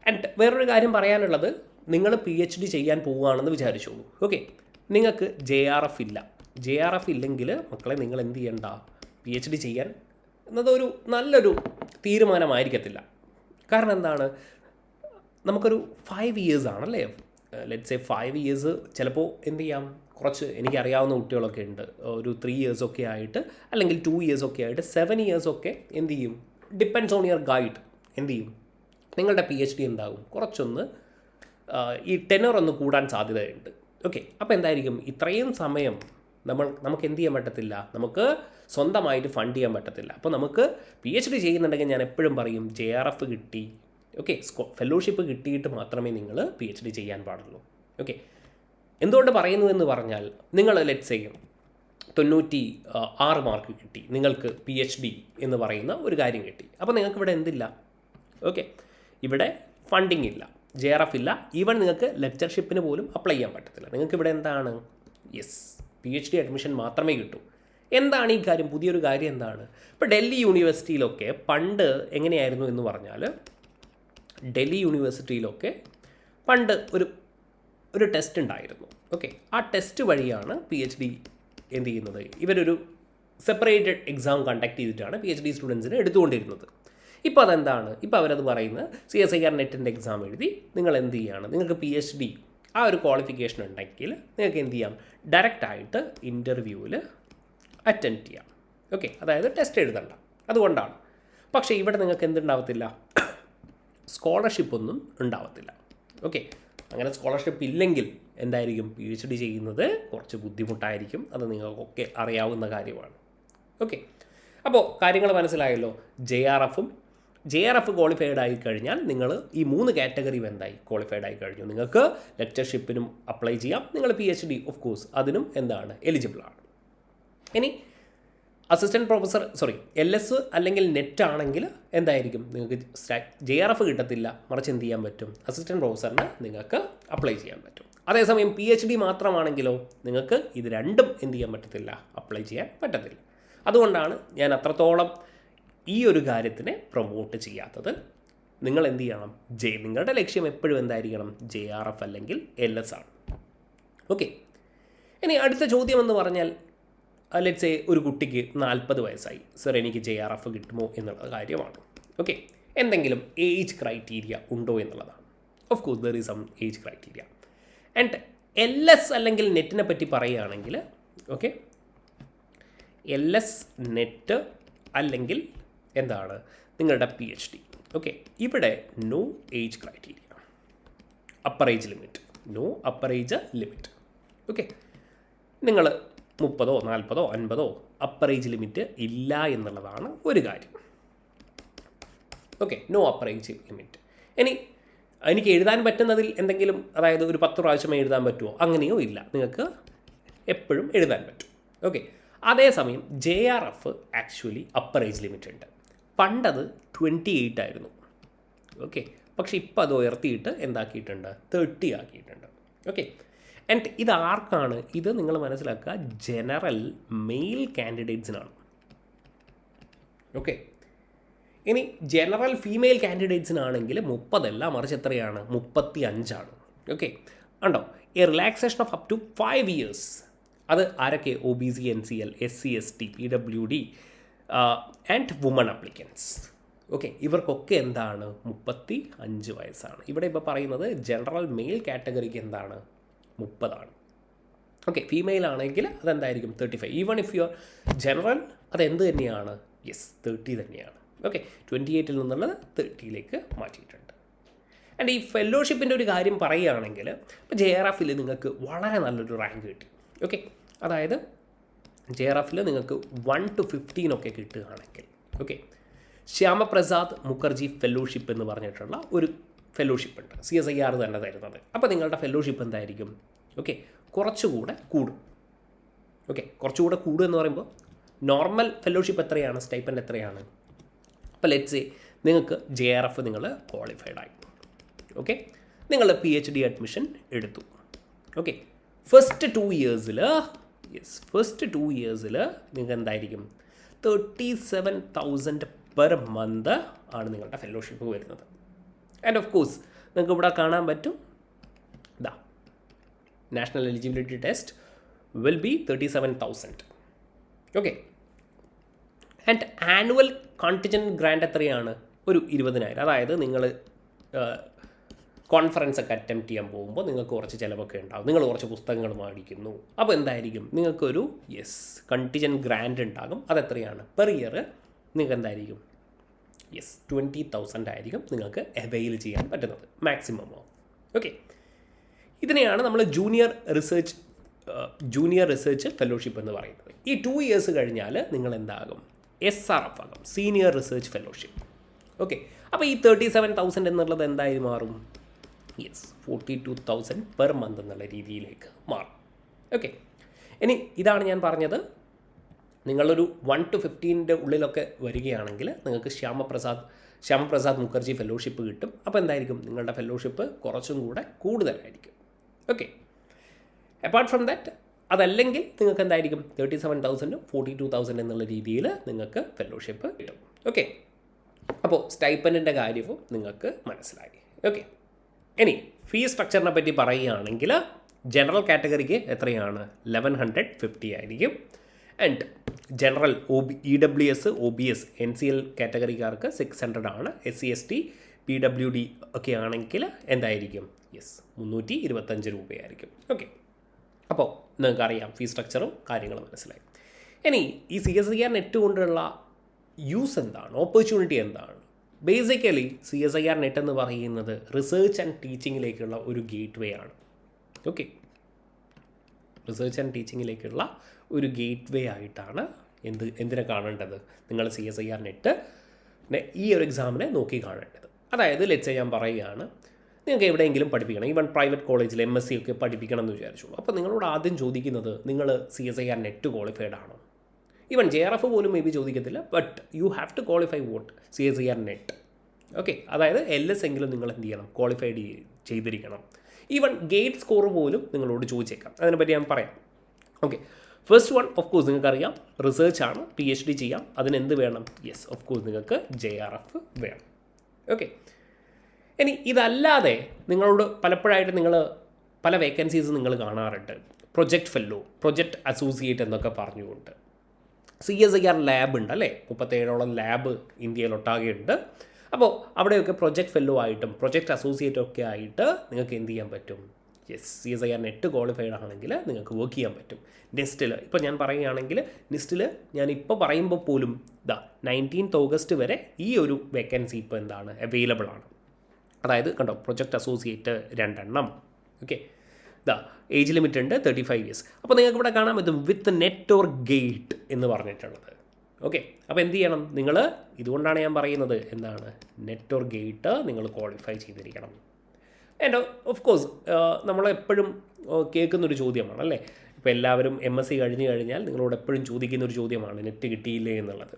Speaker 1: ആൻഡ് വേറൊരു കാര്യം പറയാനുള്ളത്, നിങ്ങൾ PhD ചെയ്യാൻ പോവുകയാണെന്ന് വിചാരിച്ചോളൂ. ഓക്കെ, നിങ്ങൾക്ക് JRF ഇല്ല. JRF ഇല്ലെങ്കിൽ മക്കളെ നിങ്ങൾ എന്ത് ചെയ്യണ്ട? PhD ചെയ്യാൻ എന്നതൊരു നല്ലൊരു തീരുമാനമായിരിക്കത്തില്ല. കാരണം എന്താണ്? നമുക്കൊരു 5 ഇയേഴ്സ് ആണല്ലേ, ലെറ്റ്സ് സേ 5 ഇയേഴ്സ്. ചിലപ്പോൾ എന്ത് ചെയ്യാം, കുറച്ച് എനിക്കറിയാവുന്ന കുട്ടികളൊക്കെ ഉണ്ട്, ഒരു 3 ഇയേഴ്സൊക്കെ ആയിട്ട് അല്ലെങ്കിൽ 2 ഇയേഴ്സൊക്കെ ആയിട്ട് 7 ഇയേഴ്സൊക്കെ എന്ത് ചെയ്യും? Depends on your guide. എന്ത് ചെയ്യും? നിങ്ങളുടെ PhD എന്താകും? കുറച്ചൊന്ന് ഈ ടെനർ ഒന്ന് കൂടാൻ സാധ്യതയുണ്ട്. ഓക്കെ, അപ്പോൾ എന്തായിരിക്കും ഇത്രയും സമയം നമുക്ക് എന്ത് ചെയ്യാൻ പറ്റത്തില്ല, നമുക്ക് സ്വന്തമായിട്ട് ഫണ്ട് ചെയ്യാൻ പറ്റത്തില്ല. അപ്പോൾ നമുക്ക് PhD ചെയ്യുന്നുണ്ടെങ്കിൽ ഞാൻ എപ്പോഴും പറയും JRF കിട്ടി, ഓക്കെ, ഫെലോഷിപ്പ് കിട്ടിയിട്ട് മാത്രമേ നിങ്ങൾ PhD ചെയ്യാൻ പാടുള്ളൂ. ഓക്കെ, എന്തുകൊണ്ട് പറയുന്നു എന്ന് പറഞ്ഞാൽ നിങ്ങൾ ലെറ്റ്സ് സേ 96 മാർക്ക് കിട്ടി, നിങ്ങൾക്ക് PhD എന്ന് പറയുന്ന ഒരു കാര്യം കിട്ടി. അപ്പോൾ നിങ്ങൾക്ക് ഇവിടെ എന്തില്ല, ഓക്കെ, ഇവിടെ ഫണ്ടിങ് ഇല്ല, JRF ഇല്ല, ഈവൻ നിങ്ങൾക്ക് ലെക്ചർഷിപ്പിന് പോലും അപ്ലൈ ചെയ്യാൻ പറ്റത്തില്ല. നിങ്ങൾക്ക് ഇവിടെ എന്താണ്, യെസ്, PhD അഡ്മിഷൻ മാത്രമേ കിട്ടൂ. എന്താണ് ഈ കാര്യം, പുതിയൊരു കാര്യം എന്താണ്? ഇപ്പോൾ ഡൽഹി യൂണിവേഴ്സിറ്റിയിലൊക്കെ പണ്ട് എങ്ങനെയായിരുന്നു എന്ന് പറഞ്ഞാൽ, ഡൽഹി യൂണിവേഴ്സിറ്റിയിലൊക്കെ പണ്ട് ഒരു ടെസ്റ്റ് ഉണ്ടായിരുന്നു. ഓക്കെ, ആ ടെസ്റ്റ് വഴിയാണ് PhD എന്ത് ചെയ്യുന്നത്, ഇവരൊരു സെപ്പറേറ്റഡ് എക്സാം കണ്ടക്ട് ചെയ്തിട്ടാണ് PhD സ്റ്റുഡൻസിനെ എടുത്തുകൊണ്ടിരുന്നത്. ഇപ്പോൾ അതെന്താണ്, ഇപ്പോൾ അവരത് പറയുന്നത് CSIR നെറ്റിൻ്റെ എക്സാം എഴുതി നിങ്ങൾ എന്ത് ചെയ്യുകയാണ്, നിങ്ങൾക്ക് PhD ആ ഒരു ക്വാളിഫിക്കേഷൻ ഉണ്ടെങ്കിൽ നിങ്ങൾക്ക് എന്ത് ചെയ്യാം, ഡയറക്റ്റായിട്ട് ഇൻ്റർവ്യൂവിൽ അറ്റൻഡ് ചെയ്യാം. ഓക്കെ, അതായത് ടെസ്റ്റ് എഴുതണ്ട, അതുകൊണ്ടാണ്. പക്ഷേ ഇവിടെ നിങ്ങൾക്ക് എന്തുണ്ടാവത്തില്ല, സ്കോളർഷിപ്പ് ഒന്നും ഉണ്ടാവത്തില്ല. ഓക്കെ, അങ്ങനെ സ്കോളർഷിപ്പ് ഇല്ലെങ്കിൽ എന്തായിരിക്കും, PhD ചെയ്യുന്നത് കുറച്ച് ബുദ്ധിമുട്ടായിരിക്കും. അത് നിങ്ങൾക്കൊക്കെ അറിയാവുന്ന കാര്യമാണ്. ഓക്കെ, അപ്പോൾ കാര്യങ്ങൾ മനസ്സിലായല്ലോ. JRF ക്വാളിഫൈഡ് ആയി കഴിഞ്ഞാൽ നിങ്ങൾ ഈ 3 കാറ്റഗറി എന്തായി, ക്വാളിഫൈഡ് ആയി കഴിഞ്ഞു. നിങ്ങൾക്ക് ലെക്ചർഷിപ്പിനും അപ്ലൈ ചെയ്യാം, നിങ്ങൾ PhD ഓഫ് കോഴ്സ് അതിനും എന്താണ്, എലിജിബിളാണ്. ഇനി അസിസ്റ്റൻറ്റ് പ്രൊഫസർ LS അല്ലെങ്കിൽ നെറ്റ് ആണെങ്കിൽ എന്തായിരിക്കും, നിങ്ങൾക്ക് JRF കിട്ടത്തില്ല, മറിച്ച് എന്ത് ചെയ്യാൻ പറ്റും, അസിസ്റ്റൻറ്റ് പ്രൊഫസറിന് നിങ്ങൾക്ക് അപ്ലൈ ചെയ്യാൻ പറ്റും. അതേസമയം PhD മാത്രമാണെങ്കിലോ നിങ്ങൾക്ക് ഇത് രണ്ടും എന്ത് ചെയ്യാൻ പറ്റത്തില്ല, അപ്ലൈ ചെയ്യാൻ പറ്റത്തില്ല. അതുകൊണ്ടാണ് ഞാൻ അത്രത്തോളം ഈ ഒരു കാര്യത്തിനെ പ്രൊമോട്ട് ചെയ്യാത്തത്. നിങ്ങൾ എന്ത് ചെയ്യണം, നിങ്ങളുടെ ലക്ഷ്യം എപ്പോഴും എന്തായിരിക്കണം, JRF അല്ലെങ്കിൽ LS ആണ്. ഓക്കെ, ഇനി അടുത്ത ചോദ്യം എന്ന് പറഞ്ഞാൽ, ലെറ്റ്സ് സേ ഒരു കുട്ടിക്ക് 40 വയസ്സായി, സർ എനിക്ക് JRF കിട്ടുമോ എന്നുള്ള കാര്യമാണ്. ഓക്കെ, എന്തെങ്കിലും ഏജ് ക്രൈറ്റീരിയ ഉണ്ടോ എന്നുള്ളതാണ്. Of course there is some age criteria. And LS അല്ലെങ്കിൽ നെറ്റിനെ പറ്റി പറയുകയാണെങ്കിൽ, ഓക്കെ, LS നെറ്റ് അല്ലെങ്കിൽ എന്താണ് നിങ്ങളുടെ PhD. ഓക്കെ, ഇവിടെ no age criteria, upper age limit, no upper age limit. Okay, നിങ്ങൾ 30, 40, 50 അപ്പർ ഏജ് ലിമിറ്റ് ഇല്ല എന്നുള്ളതാണ് ഒരു കാര്യം. Okay, no upper age limit. ഇനി എനിക്ക് എഴുതാൻ പറ്റുന്നതിൽ എന്തെങ്കിലും, അതായത് ഒരു 10 പ്രാവശ്യമേ എഴുതാൻ പറ്റുമോ, അങ്ങനെയോ ഇല്ല, നിങ്ങൾക്ക് എപ്പോഴും എഴുതാൻ പറ്റും. ഓക്കെ, അതേസമയം JRF actually upper age limit ഉണ്ട്. പണ്ടത് 28 ആയിരുന്നു. ഓക്കെ, പക്ഷേ ഇപ്പോൾ അത് ഉയർത്തിയിട്ട് എന്താക്കിയിട്ടുണ്ട്, 30 ആക്കിയിട്ടുണ്ട്. ഓക്കെ, ആൻഡ് ഇത് ആർക്കാണ്, ഇത് നിങ്ങൾ മനസ്സിലാക്കുക, ജനറൽ മെയിൽ കാൻഡിഡേറ്റ്സിനാണ്. ഓക്കെ, ഇനി ജനറൽ ഫീമെയിൽ കാൻഡിഡേറ്റ്സിനാണെങ്കിൽ 30 അല്ല, മറിച്ച് എത്രയാണ്, 35 ആണ്. ഓക്കെ, ഉണ്ടോ, a relaxation of up to 5 years. അത് ആരൊക്കെ, OBC, NCL, SC, ST, PWD and woman applicants. Okay, ഇവർക്കൊക്കെ എന്താണ്, 35 വയസ്സാണ്. ഇവിടെ ഇപ്പോൾ പറയുന്നത് ജനറൽ മെയിൽ കാറ്റഗറിക്ക് എന്താണ്, 30 ആണ്. ഓക്കെ, ഫീമെയിൽ ആണെങ്കിൽ അതെന്തായിരിക്കും, 35. ഈവൺ ഇഫ് യുവർ ജനറൽ അതെന്ത് തന്നെയാണ്, യെസ്, 30 തന്നെയാണ്. ഓക്കെ, 28 നിന്നുള്ളത് 30 മാറ്റിയിട്ടുണ്ട്. ആൻഡ് ഈ ഫെലോഷിപ്പിൻ്റെ ഒരു കാര്യം പറയുകയാണെങ്കിൽ, ഇപ്പോൾ JRF നിങ്ങൾക്ക് വളരെ നല്ലൊരു റാങ്ക് കിട്ടി. ഓക്കെ, അതായത് JRF നിങ്ങൾക്ക് 1 to 15 ഒക്കെ കിട്ടുകയാണെങ്കിൽ, ഓക്കെ, ശ്യാമപ്രസാദ് മുഖർജി ഫെലോഷിപ്പ് എന്ന് പറഞ്ഞിട്ടുള്ള ഒരു ഫെലോഷിപ്പ് ഉണ്ട്, CSIR തന്നെ തരുന്നത്. അപ്പോൾ നിങ്ങളുടെ ഫെലോഷിപ്പ് എന്തായിരിക്കും, ഓക്കെ, കുറച്ചുകൂടെ കൂടും. ഓക്കെ, കുറച്ചുകൂടെ കൂടും എന്ന് പറയുമ്പോൾ നോർമൽ ഫെലോഷിപ്പ് എത്രയാണ്, സ്റ്റൈപ്പൻഡ് എത്രയാണ്. അപ്പോൾ ലെറ്റ്സ് സേ നിങ്ങൾക്ക് JRF നിങ്ങൾ ക്വാളിഫൈഡ് ആയി. ഓക്കെ, നിങ്ങൾ PhD അഡ്മിഷൻ എടുത്തു. ഓക്കെ, ഫസ്റ്റ് 2 ഇയേഴ്സിൽ നിങ്ങൾക്ക് എന്തായിരിക്കും, 37,000 പെർ മന്ത് ആണ് നിങ്ങളുടെ ഫെലോഷിപ്പ് വരുന്നത്. ആൻഡ് ഓഫ് കോഴ്സ് നിങ്ങൾക്ക് ഇവിടെ കാണാൻ പറ്റും, ഇതാ national eligibility test will be 37,000. Okay, and annual contingent grant എത്രയാണ്, ഒരു 20,000. അതായത് നിങ്ങൾ കോൺഫറൻസ് ഒക്കെ അറ്റംപ്റ്റ് ചെയ്യാൻ പോകുമ്പോൾ നിങ്ങൾക്ക് കുറച്ച് ചിലവൊക്കെ ഉണ്ടാകും, നിങ്ങൾ കുറച്ച് പുസ്തകങ്ങൾ മേടിക്കുന്നു. അപ്പോൾ എന്തായിരിക്കും, നിങ്ങൾക്കൊരു കണ്ടിജൻറ്റ് ഗ്രാൻഡ് ഉണ്ടാകും. അതെത്രയാണ്, പെർ ഇയർ നിങ്ങൾക്ക് എന്തായിരിക്കും, 20,000 ആയിരിക്കും നിങ്ങൾക്ക് അവെയിൽ ചെയ്യാൻ പറ്റുന്നത് മാക്സിമം. ഓക്കെ, ഇതിനെയാണ് നമ്മൾ ജൂനിയർ റിസർച്ച് ഫെലോഷിപ്പ് എന്ന് പറയുന്നത്. ഈ 2 years കഴിഞ്ഞാൽ നിങ്ങൾ എന്താകും? SRF ആകും, സീനിയർ റിസർച്ച് ഫെലോഷിപ്പ്. ഓക്കെ, അപ്പോൾ ഈ 37,000 എന്നുള്ളത് എന്തായി മാറും? 42,000 പെർ മന്ത് എന്നുള്ള രീതിയിലേക്ക് മാറും. ഓക്കെ, ഇനി ഇതാണ് ഞാൻ പറഞ്ഞത്. നിങ്ങളൊരു 1 to 15 ഉള്ളിലൊക്കെ വരികയാണെങ്കിൽ നിങ്ങൾക്ക് ശ്യാമപ്രസാദ് മുഖർജി ഫെലോഷിപ്പ് കിട്ടും. അപ്പോൾ എന്തായിരിക്കും? നിങ്ങളുടെ ഫെലോഷിപ്പ് കുറച്ചും കൂടെ കൂടുതലായിരിക്കും. ഓക്കെ, അപ്പാർട്ട് ഫ്രം ദാറ്റ് അതല്ലെങ്കിൽ നിങ്ങൾക്ക് എന്തായിരിക്കും? 37,000 42,000 എന്നുള്ള രീതിയിൽ നിങ്ങൾക്ക് ഫെലോഷിപ്പ് കിട്ടും. ഓക്കെ, അപ്പോൾ സ്റ്റൈപ്പൻഡിൻ്റെ കാര്യവും നിങ്ങൾക്ക് മനസ്സിലായി. ഓക്കെ, ഇനി ഫീ സ്ട്രക്ചറിനെ പറ്റി പറയുകയാണെങ്കിൽ ജനറൽ കാറ്റഗറിക്ക് എത്രയാണ്? 1150 ആയിരിക്കും. And general EWS OBS NCL കാറ്റഗറിക്കാർക്ക് 600 ആണ്. SC ST PWD ഒക്കെ ആണെങ്കിൽ എന്തായിരിക്കും? 325 രൂപയായിരിക്കും. ഓക്കെ, അപ്പോൾ നിങ്ങൾക്കറിയാം ഫീ സ്ട്രക്ചറും കാര്യങ്ങളും മനസ്സിലായി. ഇനി ഈ CSIR നെറ്റ് കൊണ്ടുള്ള യൂസ് എന്താണ്? ഓപ്പർച്യൂണിറ്റി എന്താണ്? ബേസിക്കലി CSIR നെറ്റ് എന്ന് പറയുന്നത് റിസർച്ച് ആൻഡ് ടീച്ചിങ്ങിലേക്കുള്ള ഒരു ഗേറ്റ് വേ ആണ്. ഓക്കെ, റിസർച്ച് ആൻഡ് ടീച്ചിങ്ങിലേക്കുള്ള ഒരു ഗേറ്റ് വേ ആയിട്ടാണ് എന്തിനെ കാണേണ്ടത്? നിങ്ങൾ CSIR നെറ്റ് ഈ ഒരു എക്സാമിനെ നോക്കി കാണേണ്ടത്. അതായത് ലെറ്റ്സ് ഞാൻ പറയുകയാണ്, നിങ്ങൾക്ക് എവിടെയെങ്കിലും പഠിപ്പിക്കണം, ഈവൻ പ്രൈവറ്റ് കോളേജിൽ MSc ഒക്കെ പഠിപ്പിക്കണം എന്ന് വിചാരിച്ചോളൂ. അപ്പോൾ നിങ്ങളോട് ആദ്യം ചോദിക്കുന്നത് നിങ്ങൾ CSIR നെറ്റ് ക്വാളിഫൈഡ് ആണോ? ഈവൻ JRF പോലും മേ ബി ചോദിക്കത്തില്ല, but you have to qualify what CSIR net. Okay, അതായത് LS എങ്കിലും നിങ്ങൾ എന്ത് ചെയ്യണം? ക്വാളിഫൈഡ് ചെയ്തിരിക്കണം. ഈവൻ ഗേറ്റ് സ്കോർ പോലും നിങ്ങളോട് ചോദിച്ചേക്കാം. അതിനെപ്പറ്റി ഞാൻ പറയാം. Okay, first one of course നിങ്ങൾക്കറിയാം റിസർച്ചാണ്, PhD ചെയ്യാം. അതിനെന്ത് വേണം? ഓഫ് കോഴ്സ് നിങ്ങൾക്ക് JRF വേണം. ഓക്കെ, ഇനി ഇതല്ലാതെ നിങ്ങളോട് പലപ്പോഴായിട്ട് പല വേക്കൻസീസ് നിങ്ങൾ കാണാറുണ്ട്. പ്രൊജക്റ്റ് ഫെല്ലോ, പ്രൊജക്റ്റ് അസോസിയേറ്റ് എന്നൊക്കെ പറഞ്ഞുകൊണ്ട്. CSIR ലാബ് ഉണ്ട് അല്ലേ? 37ഓളം ലാബ് ഇന്ത്യയിലൊട്ടാകെ ഉണ്ട്. അപ്പോൾ അവിടെയൊക്കെ പ്രൊജക്റ്റ് ഫെല്ലോ ആയിട്ടും പ്രൊജക്റ്റ് അസോസിയേറ്റ് ഒക്കെ ആയിട്ട് നിങ്ങൾക്ക് എന്ത് ചെയ്യാൻ പറ്റും? CSIR നെറ്റ് ക്വാളിഫൈഡ് ആണെങ്കിൽ നിങ്ങൾക്ക് വർക്ക് ചെയ്യാൻ പറ്റും. നെസ്റ്റിൽ ഇപ്പോൾ ഞാൻ പറയുകയാണെങ്കിൽ നെസ്റ്റിൽ ഞാനിപ്പോൾ പറയുമ്പോൾ പോലും 19th August വരെ ഈ ഒരു വേക്കൻസി ഇപ്പോൾ എന്താണ് അവൈലബിൾ ആണ്. അതായത് കണ്ടോ, പ്രൊജക്റ്റ് അസോസിയേറ്റ് 2 എണ്ണം. ഓക്കെ, ഏജ് ലിമിറ്റ് ഉണ്ട് 35 years. അപ്പോൾ നിങ്ങൾക്ക് ഇവിടെ കാണാൻ പറ്റും വിത്ത് നെറ്റ് ഓർ ഗേറ്റ് എന്ന് പറഞ്ഞിട്ടുള്ളത്. ഓക്കെ, അപ്പോൾ എന്ത് ചെയ്യണം നിങ്ങൾ? ഇതുകൊണ്ടാണ് ഞാൻ പറയുന്നത് എന്താണ്? നെറ്റ് ഓർ ഗേറ്റ് നിങ്ങൾ ക്വാളിഫൈ ചെയ്തിരിക്കണം. ആൻഡ് ഓഫ് കോഴ്സ് നമ്മളെപ്പോഴും കേൾക്കുന്നൊരു ചോദ്യമാണ് അല്ലേ? ഇപ്പോൾ എല്ലാവരും MSc കഴിഞ്ഞ് കഴിഞ്ഞാൽ നിങ്ങളോട് എപ്പോഴും ചോദിക്കുന്നൊരു ചോദ്യമാണ് നെറ്റ് കിട്ടിയില്ലേ എന്നുള്ളത്.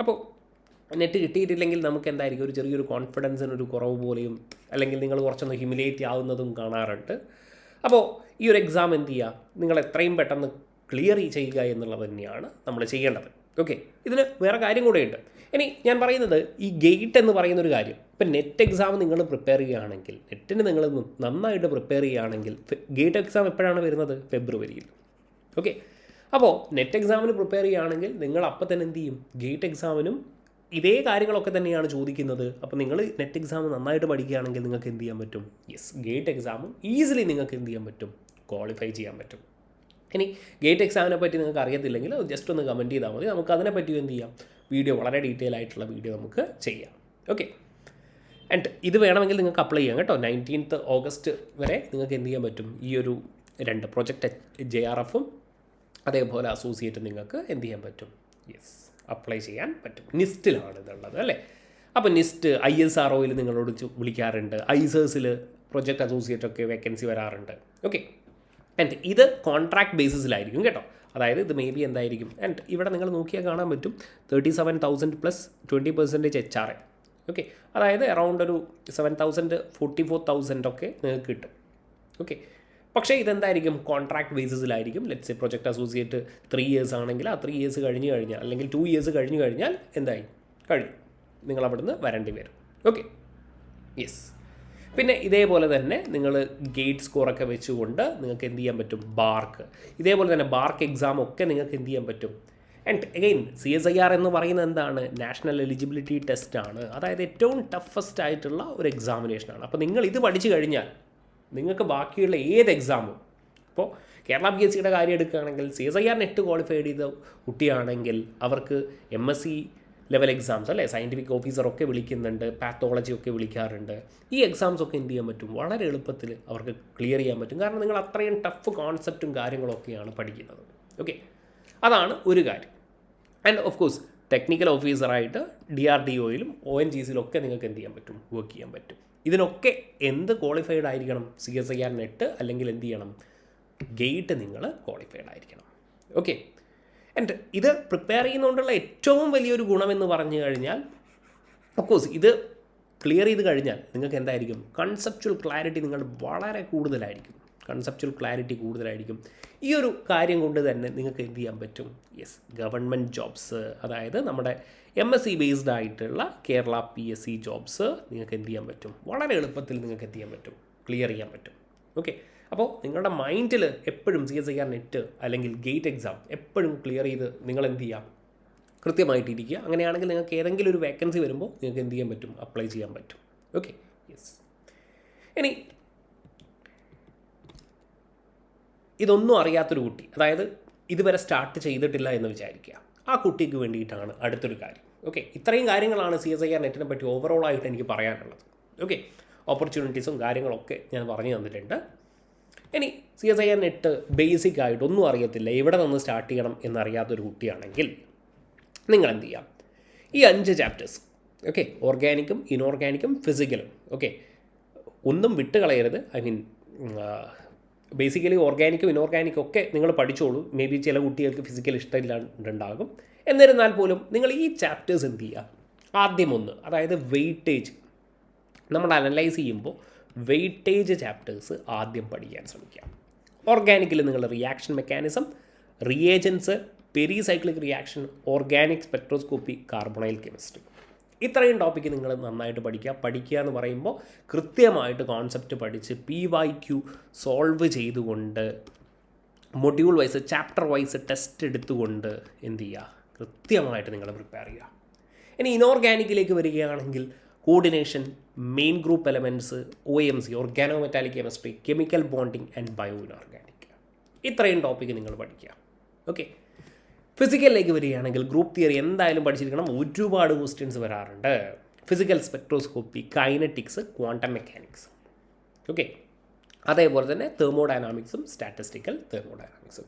Speaker 1: അപ്പോൾ നെറ്റ് കിട്ടിയിട്ടില്ലെങ്കിൽ നമുക്ക് എന്തായിരിക്കും? ഒരു ചെറിയൊരു കോൺഫിഡൻസിനൊരു കുറവ് പോലെയും, അല്ലെങ്കിൽ നിങ്ങൾ കുറച്ചൊന്ന് ഹ്യൂമിലേറ്റ് ആവുന്നതും കാണാറുണ്ട്. അപ്പോൾ ഈ ഒരു എക്സാം എന്ത് ചെയ്യുക? നിങ്ങൾ എത്രയും പെട്ടെന്ന് ക്ലിയർ ചെയ്യുക എന്നുള്ളത് തന്നെയാണ് നമ്മൾ ചെയ്യേണ്ടത്. ഓക്കെ, ഇതിന് വേറെ കാര്യം കൂടെയുണ്ട്. ഇനി ഞാൻ പറയുന്നത് ഈ ഗേറ്റ് എന്ന് പറയുന്നൊരു കാര്യം. ഇപ്പം നെറ്റ് എക്സാം നിങ്ങൾ പ്രിപ്പയർ ചെയ്യുകയാണെങ്കിൽ, നെറ്റിന് നിങ്ങൾ നന്നായിട്ട് പ്രിപ്പയർ ചെയ്യുകയാണെങ്കിൽ, ഗേറ്റ് എക്സാം എപ്പോഴാണ് വരുന്നത്? ഫെബ്രുവരിയിൽ. ഓക്കെ, അപ്പോൾ നെറ്റ് എക്സാമിന് പ്രിപ്പയർ ചെയ്യുകയാണെങ്കിൽ നിങ്ങൾ അപ്പം തന്നെ എന്ത് ചെയ്യും? ഗേറ്റ് എക്സാമിനും ഇതേ കാര്യങ്ങളൊക്കെ തന്നെയാണ് ചോദിക്കുന്നത്. അപ്പോൾ നിങ്ങൾ നെറ്റ് എക്സാം നന്നായിട്ട് പഠിക്കുകയാണെങ്കിൽ നിങ്ങൾക്ക് എന്ത് ചെയ്യാൻ പറ്റും? ഗേറ്റ് എക്സാമും ഈസിലി നിങ്ങൾക്ക് എന്ത് ചെയ്യാൻ പറ്റും? ക്വാളിഫൈ ചെയ്യാൻ പറ്റും. ഇനി ഗേറ്റ് എക്സാമിനെ പറ്റി നിങ്ങൾക്ക് അറിയത്തില്ലെങ്കിൽ ജസ്റ്റ് ഒന്ന് കമൻറ്റ് ചെയ്താൽ മതി. നമുക്ക് അതിനെപ്പറ്റി എന്ത് ചെയ്യാം? വീഡിയോ, വളരെ ഡീറ്റെയിൽ ആയിട്ടുള്ള വീഡിയോ നമുക്ക് ചെയ്യാം. ഓക്കെ, ആൻഡ് ഇത് വേണമെങ്കിൽ നിങ്ങൾക്ക് അപ്ലൈ ചെയ്യാം കേട്ടോ. 19th August വരെ നിങ്ങൾക്ക് എന്ത് ചെയ്യാൻ പറ്റും? ഈ ഒരു 2 പ്രൊജക്റ്റ് JRFും അതേപോലെ അസോസിയേറ്റും നിങ്ങൾക്ക് എന്ത് ചെയ്യാൻ പറ്റും? അപ്ലൈ ചെയ്യാൻ പറ്റും. നിസ്റ്റിലാണ് ഇതുള്ളത് അല്ലേ? അപ്പോൾ നിസ്റ്റ് ISROയിൽ നിങ്ങളോട് വിളിക്കാറുണ്ട്. ISERSൽ പ്രൊജക്റ്റ് അസോസിയേറ്റൊക്കെ വേക്കൻസി വരാറുണ്ട്. ഓക്കെ, ആൻഡ് ഇത് കോൺട്രാക്ട് ബേസിസിലായിരിക്കും കേട്ടോ. അതായത് ഇത് മേ ബി എന്തായിരിക്കും? ആൻഡ് ഇവിടെ നിങ്ങൾ നോക്കിയാൽ കാണാൻ പറ്റും 37,000 പ്ലസ് 20% HRA. ഓക്കെ, അതായത് അറൗണ്ട് ഒരു 7,000 44,000 ഒക്കെ നിങ്ങൾക്ക് കിട്ടും. ഓക്കെ, പക്ഷേ ഇതെന്തായിരിക്കും? കോൺട്രാക്ട് ബേസിസിലായിരിക്കും. Let's a project associate 3 years ആണെങ്കിൽ ആ 3 years കഴിഞ്ഞ് കഴിഞ്ഞാൽ, അല്ലെങ്കിൽ 2 years കഴിഞ്ഞ് കഴിഞ്ഞാൽ എന്തായി? കഴിഞ്ഞു, നിങ്ങൾ അവിടുന്ന് വരേണ്ടി വരും. ഓക്കെ, പിന്നെ ഇതേപോലെ തന്നെ നിങ്ങൾ ഗേറ്റ് സ്കോറൊക്കെ വെച്ചുകൊണ്ട് നിങ്ങൾക്ക് എന്ത് ചെയ്യാൻ പറ്റും? ബാർക്ക്, ഇതേപോലെ തന്നെ ബാർക്ക് എക്സാം ഒക്കെ നിങ്ങൾക്ക് എന്ത് ചെയ്യാൻ പറ്റും? ആൻഡ് അഗെയിൻ CSIR എന്ന് പറയുന്നത് എന്താണ്? നാഷണൽ എലിജിബിലിറ്റി ടെസ്റ്റാണ്. അതായത് ഏറ്റവും ടഫസ്റ്റ് ആയിട്ടുള്ള ഒരു എക്സാമിനേഷനാണ്. അപ്പോൾ നിങ്ങൾ ഇത് പഠിച്ചു കഴിഞ്ഞാൽ നിങ്ങൾക്ക് ബാക്കിയുള്ള ഏത് എക്സാമും, ഇപ്പോൾ കേരള PSCയുടെ കാര്യം എടുക്കുകയാണെങ്കിൽ CSIR നെറ്റ് ക്വാളിഫൈഡ് ചെയ്ത കുട്ടിയാണെങ്കിൽ അവർക്ക് MSc ലെവൽ എക്സാംസ് അല്ലേ, സയൻറ്റിഫിക് ഓഫീസറൊക്കെ വിളിക്കുന്നുണ്ട്, പാത്തോളജി ഒക്കെ വിളിക്കാറുണ്ട്. ഈ എക്സാംസ് ഒക്കെ എന്ത് ചെയ്യാൻ പറ്റും, വളരെ എളുപ്പത്തിൽ അവർക്ക് ക്ലിയർ ചെയ്യാൻ പറ്റും. കാരണം നിങ്ങൾ അത്രയും ടഫ് കോൺസെപ്റ്റും കാര്യങ്ങളൊക്കെയാണ് പഠിക്കുന്നത്. ഓക്കെ, അതാണ് ഒരു കാര്യം. ആൻഡ് ഓഫ് കോഴ്സ് ടെക്നിക്കൽ ഓഫീസറായിട്ട് DRDOയിലും ONGCയിലൊക്കെ നിങ്ങൾക്ക് എന്ത് ചെയ്യാൻ പറ്റും, വർക്ക് ചെയ്യാൻ പറ്റും. ഇതിനൊക്കെ എന്ത് ക്വാളിഫൈഡ് ആയിരിക്കണം, CSIR നെറ്റ് അല്ലെങ്കിൽ എന്ത് ചെയ്യണം, ഗേറ്റ് നിങ്ങൾ ക്വാളിഫൈഡ് ആയിരിക്കണം. ഓക്കെ, ആൻഡ് ഇത് പ്രിപ്പയർ ചെയ്യുന്നതുകൊണ്ടുള്ള ഏറ്റവും വലിയൊരു ഗുണമെന്ന് പറഞ്ഞു കഴിഞ്ഞാൽ ഓഫ് കോഴ്സ് ഇത് ക്ലിയർ ചെയ്ത് കഴിഞ്ഞാൽ നിങ്ങൾക്ക് എന്തായിരിക്കും, കൺസെപ്ച്വൽ ക്ലാരിറ്റി നിങ്ങൾ വളരെ കൂടുതലായിരിക്കും. ഈ ഒരു കാര്യം കൊണ്ട് തന്നെ നിങ്ങൾക്ക് എന്ത് ചെയ്യാൻ പറ്റും, ഗവൺമെൻറ് ജോബ്സ്, അതായത് നമ്മുടെ MSc ബേസ്ഡ് ആയിട്ടുള്ള കേരള PSC ജോബ്സ് നിങ്ങൾക്ക് എന്ത് ചെയ്യാൻ പറ്റും, വളരെ എളുപ്പത്തിൽ നിങ്ങൾക്ക് എന്ത് ചെയ്യാൻ പറ്റും, ക്ലിയർ ചെയ്യാൻ പറ്റും. ഓക്കെ, അപ്പോൾ നിങ്ങളുടെ മൈൻഡിൽ എപ്പോഴും CSIR നെറ്റ് അല്ലെങ്കിൽ ഗേറ്റ് എക്സാം എപ്പോഴും ക്ലിയർ ചെയ്ത് നിങ്ങൾ എന്ത് ചെയ്യാം, കൃത്യമായിട്ടിരിക്കുക. അങ്ങനെയാണെങ്കിൽ നിങ്ങൾക്ക് ഏതെങ്കിലും ഒരു വേക്കൻസി വരുമ്പോൾ നിങ്ങൾക്ക് എന്ത് ചെയ്യാൻ പറ്റും, അപ്ലൈ ചെയ്യാൻ പറ്റും. ഓക്കെ, ഇനി ഇതൊന്നും അറിയാത്തൊരു കുട്ടി, അതായത് ഇതുവരെ സ്റ്റാർട്ട് ചെയ്തിട്ടില്ല എന്ന് വിചാരിക്കുക, ആ കുട്ടിക്ക് വേണ്ടിയിട്ടാണ് അടുത്തൊരു കാര്യം. ഓക്കെ, ഇത്രയും കാര്യങ്ങളാണ് CSIR നെറ്റിനെ പറ്റി ഓവറോളായിട്ട് എനിക്ക് പറയാനുള്ളത്. ഓക്കെ, ഓപ്പർച്യൂണിറ്റീസും കാര്യങ്ങളൊക്കെ ഞാൻ പറഞ്ഞു തന്നിട്ടുണ്ട്. ഇനി CSIR നെറ്റ് ബേസിക് ആയിട്ട് ഒന്നും അറിയത്തില്ല, എവിടെ നിന്ന് സ്റ്റാർട്ട് ചെയ്യണം എന്നറിയാത്തൊരു കുട്ടിയാണെങ്കിൽ നിങ്ങൾ എന്ത് ചെയ്യാം, ഈ 5 ചാപ്റ്റേഴ്സ്, ഓക്കെ, ഓർഗാനിക്കും ഇനോർഗാനിക്കും ഫിസിക്കലും, ഓക്കെ, ഒന്നും വിട്ട് കളയരുത്. ബേസിക്കലി ഓർഗാനിക്കും ഇനോർഗാനിക്കും ഒക്കെ നിങ്ങൾ പഠിച്ചോളൂ. മേ ബി ചില കുട്ടികൾക്ക് ഫിസിക്കൽ ഇഷ്ടമില്ലാണ്ടുണ്ടാകും. എന്നിരുന്നാൽ പോലും നിങ്ങൾ ഈ ചാപ്റ്റേഴ്സ് എന്ത് ചെയ്യുക, ആദ്യം ഒന്ന്, അതായത് വെയിറ്റേജ് നമ്മൾ അനലൈസ് ചെയ്യുമ്പോൾ വെയിറ്റേജ് ചാപ്റ്റേഴ്സ് ആദ്യം പഠിക്കാൻ ശ്രമിക്കുക. ഓർഗാനിക്കിൽ നിങ്ങൾ reaction mechanism, reagents, pericyclic reaction, organic spectroscopy, carbonyl chemistry, ഇത്രയും ടോപ്പിക്ക് നിങ്ങൾ നന്നായിട്ട് പഠിക്കുക എന്ന് പറയുമ്പോൾ കൃത്യമായിട്ട് കോൺസെപ്റ്റ് പഠിച്ച് PYQ സോൾവ് ചെയ്തുകൊണ്ട് module wise chapter wise test എടുത്തുകൊണ്ട് എന്ത് ചെയ്യുക, കൃത്യമായിട്ട് നിങ്ങൾ പ്രിപ്പയർ ചെയ്യുക. ഇനി ഇനോർഗാനിക്കിലേക്ക് വരികയാണെങ്കിൽ coordination, main group elements, OMC organo metallic chemistry, chemical bonding and bio inorganic, ഇത്രയും ടോപ്പിക്ക് നിങ്ങൾ പഠിക്കുക. ഓക്കെ, ഫിസിക്കലിലേക്ക് വരികയാണെങ്കിൽ ഗ്രൂപ്പ് തിയറി എന്തായാലും പഠിച്ചിരിക്കണം. ഒരുപാട് ക്വസ്റ്റ്യൻസ് വരാറുണ്ട്. Physical spectroscopy, kinetics, quantum mechanics, okay, അതേപോലെ തന്നെ തെർമോഡൈനാമിക്സും സ്റ്റാറ്റിസ്റ്റിക്കൽ തെർമോഡൈനാമിക്സും.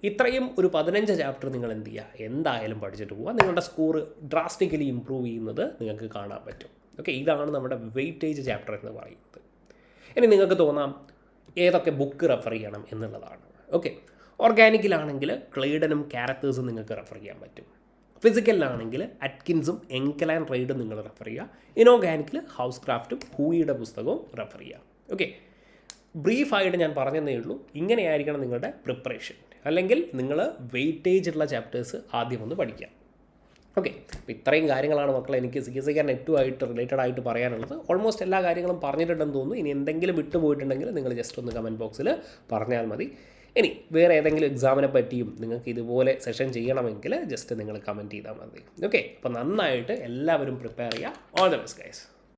Speaker 1: ഇത്രയും ഒരു 15 ചാപ്റ്റർ നിങ്ങൾ എന്ത് ചെയ്യുക, എന്തായാലും പഠിച്ചിട്ട് പോവുക. നിങ്ങളുടെ സ്കോർ ഡ്രാസ്റ്റിക്കലി ഇമ്പ്രൂവ് ചെയ്യുന്നത് നിങ്ങൾക്ക് കാണാൻ പറ്റും. ഓക്കെ, ഇതാണ് നമ്മുടെ വെയിറ്റേജ് ചാപ്റ്റർ എന്ന് പറയുന്നത്. ഇനി നിങ്ങൾക്ക് തോന്നാം ഏതൊക്കെ ബുക്ക് റെഫർ ചെയ്യണം എന്നുള്ളതാണ്. ഓക്കെ, ഓർഗാനിക്കിലാണെങ്കിൽ ക്ലെയ്ഡനും ക്യാരക്ടേഴ്സും നിങ്ങൾക്ക് റെഫർ ചെയ്യാൻ പറ്റും. ഫിസിക്കലിലാണെങ്കിൽ അറ്റ്കിൻസും എങ്കൽ ആൻഡ് റൈഡും നിങ്ങൾ റെഫർ ചെയ്യുക. ഇനോർഗാനിക്കിൽ ഹൗസ് ക്രാഫ്റ്റും ഹൂയിയുടെ പുസ്തകവും റെഫർ ചെയ്യുക. ഓക്കെ, ബ്രീഫായിട്ട് ഞാൻ പറഞ്ഞതേ ഉള്ളൂ. ഇങ്ങനെയായിരിക്കണം നിങ്ങളുടെ പ്രിപ്പറേഷൻ. അല്ലെങ്കിൽ നിങ്ങൾ വെയിറ്റേജ് ഉള്ള ചാപ്റ്റേഴ്സ് ആദ്യം ഒന്ന് പഠിക്കുക. ഓക്കെ, അപ്പോൾ ഇത്രയും കാര്യങ്ങളാണ് മക്കളെ എനിക്ക് CSIR നെറ്റുമായിട്ട് റിലേറ്റഡ് ആയിട്ട് പറയാനുള്ളത്. ഓൾമോസ്റ്റ് എല്ലാ കാര്യങ്ങളും പറഞ്ഞിട്ടുണ്ടെന്ന് തോന്നുന്നു. ഇനി എന്തെങ്കിലും വിട്ടുപോയിട്ടുണ്ടെങ്കിൽ നിങ്ങൾ ജസ്റ്റ് ഒന്ന് കമൻറ്റ് ബോക്സിൽ പറഞ്ഞാൽ മതി. ഇനി വേറെ ഏതെങ്കിലും എക്സാമിനെ പറ്റിയും നിങ്ങൾക്ക് ഇതുപോലെ സെഷൻ ചെയ്യണമെങ്കിൽ ജസ്റ്റ് നിങ്ങൾ കമൻറ്റ് ചെയ്താൽ മതി. ഓക്കെ, അപ്പോൾ നന്നായിട്ട് എല്ലാവരും പ്രിപ്പയർ ചെയ്യുക. All the best guys.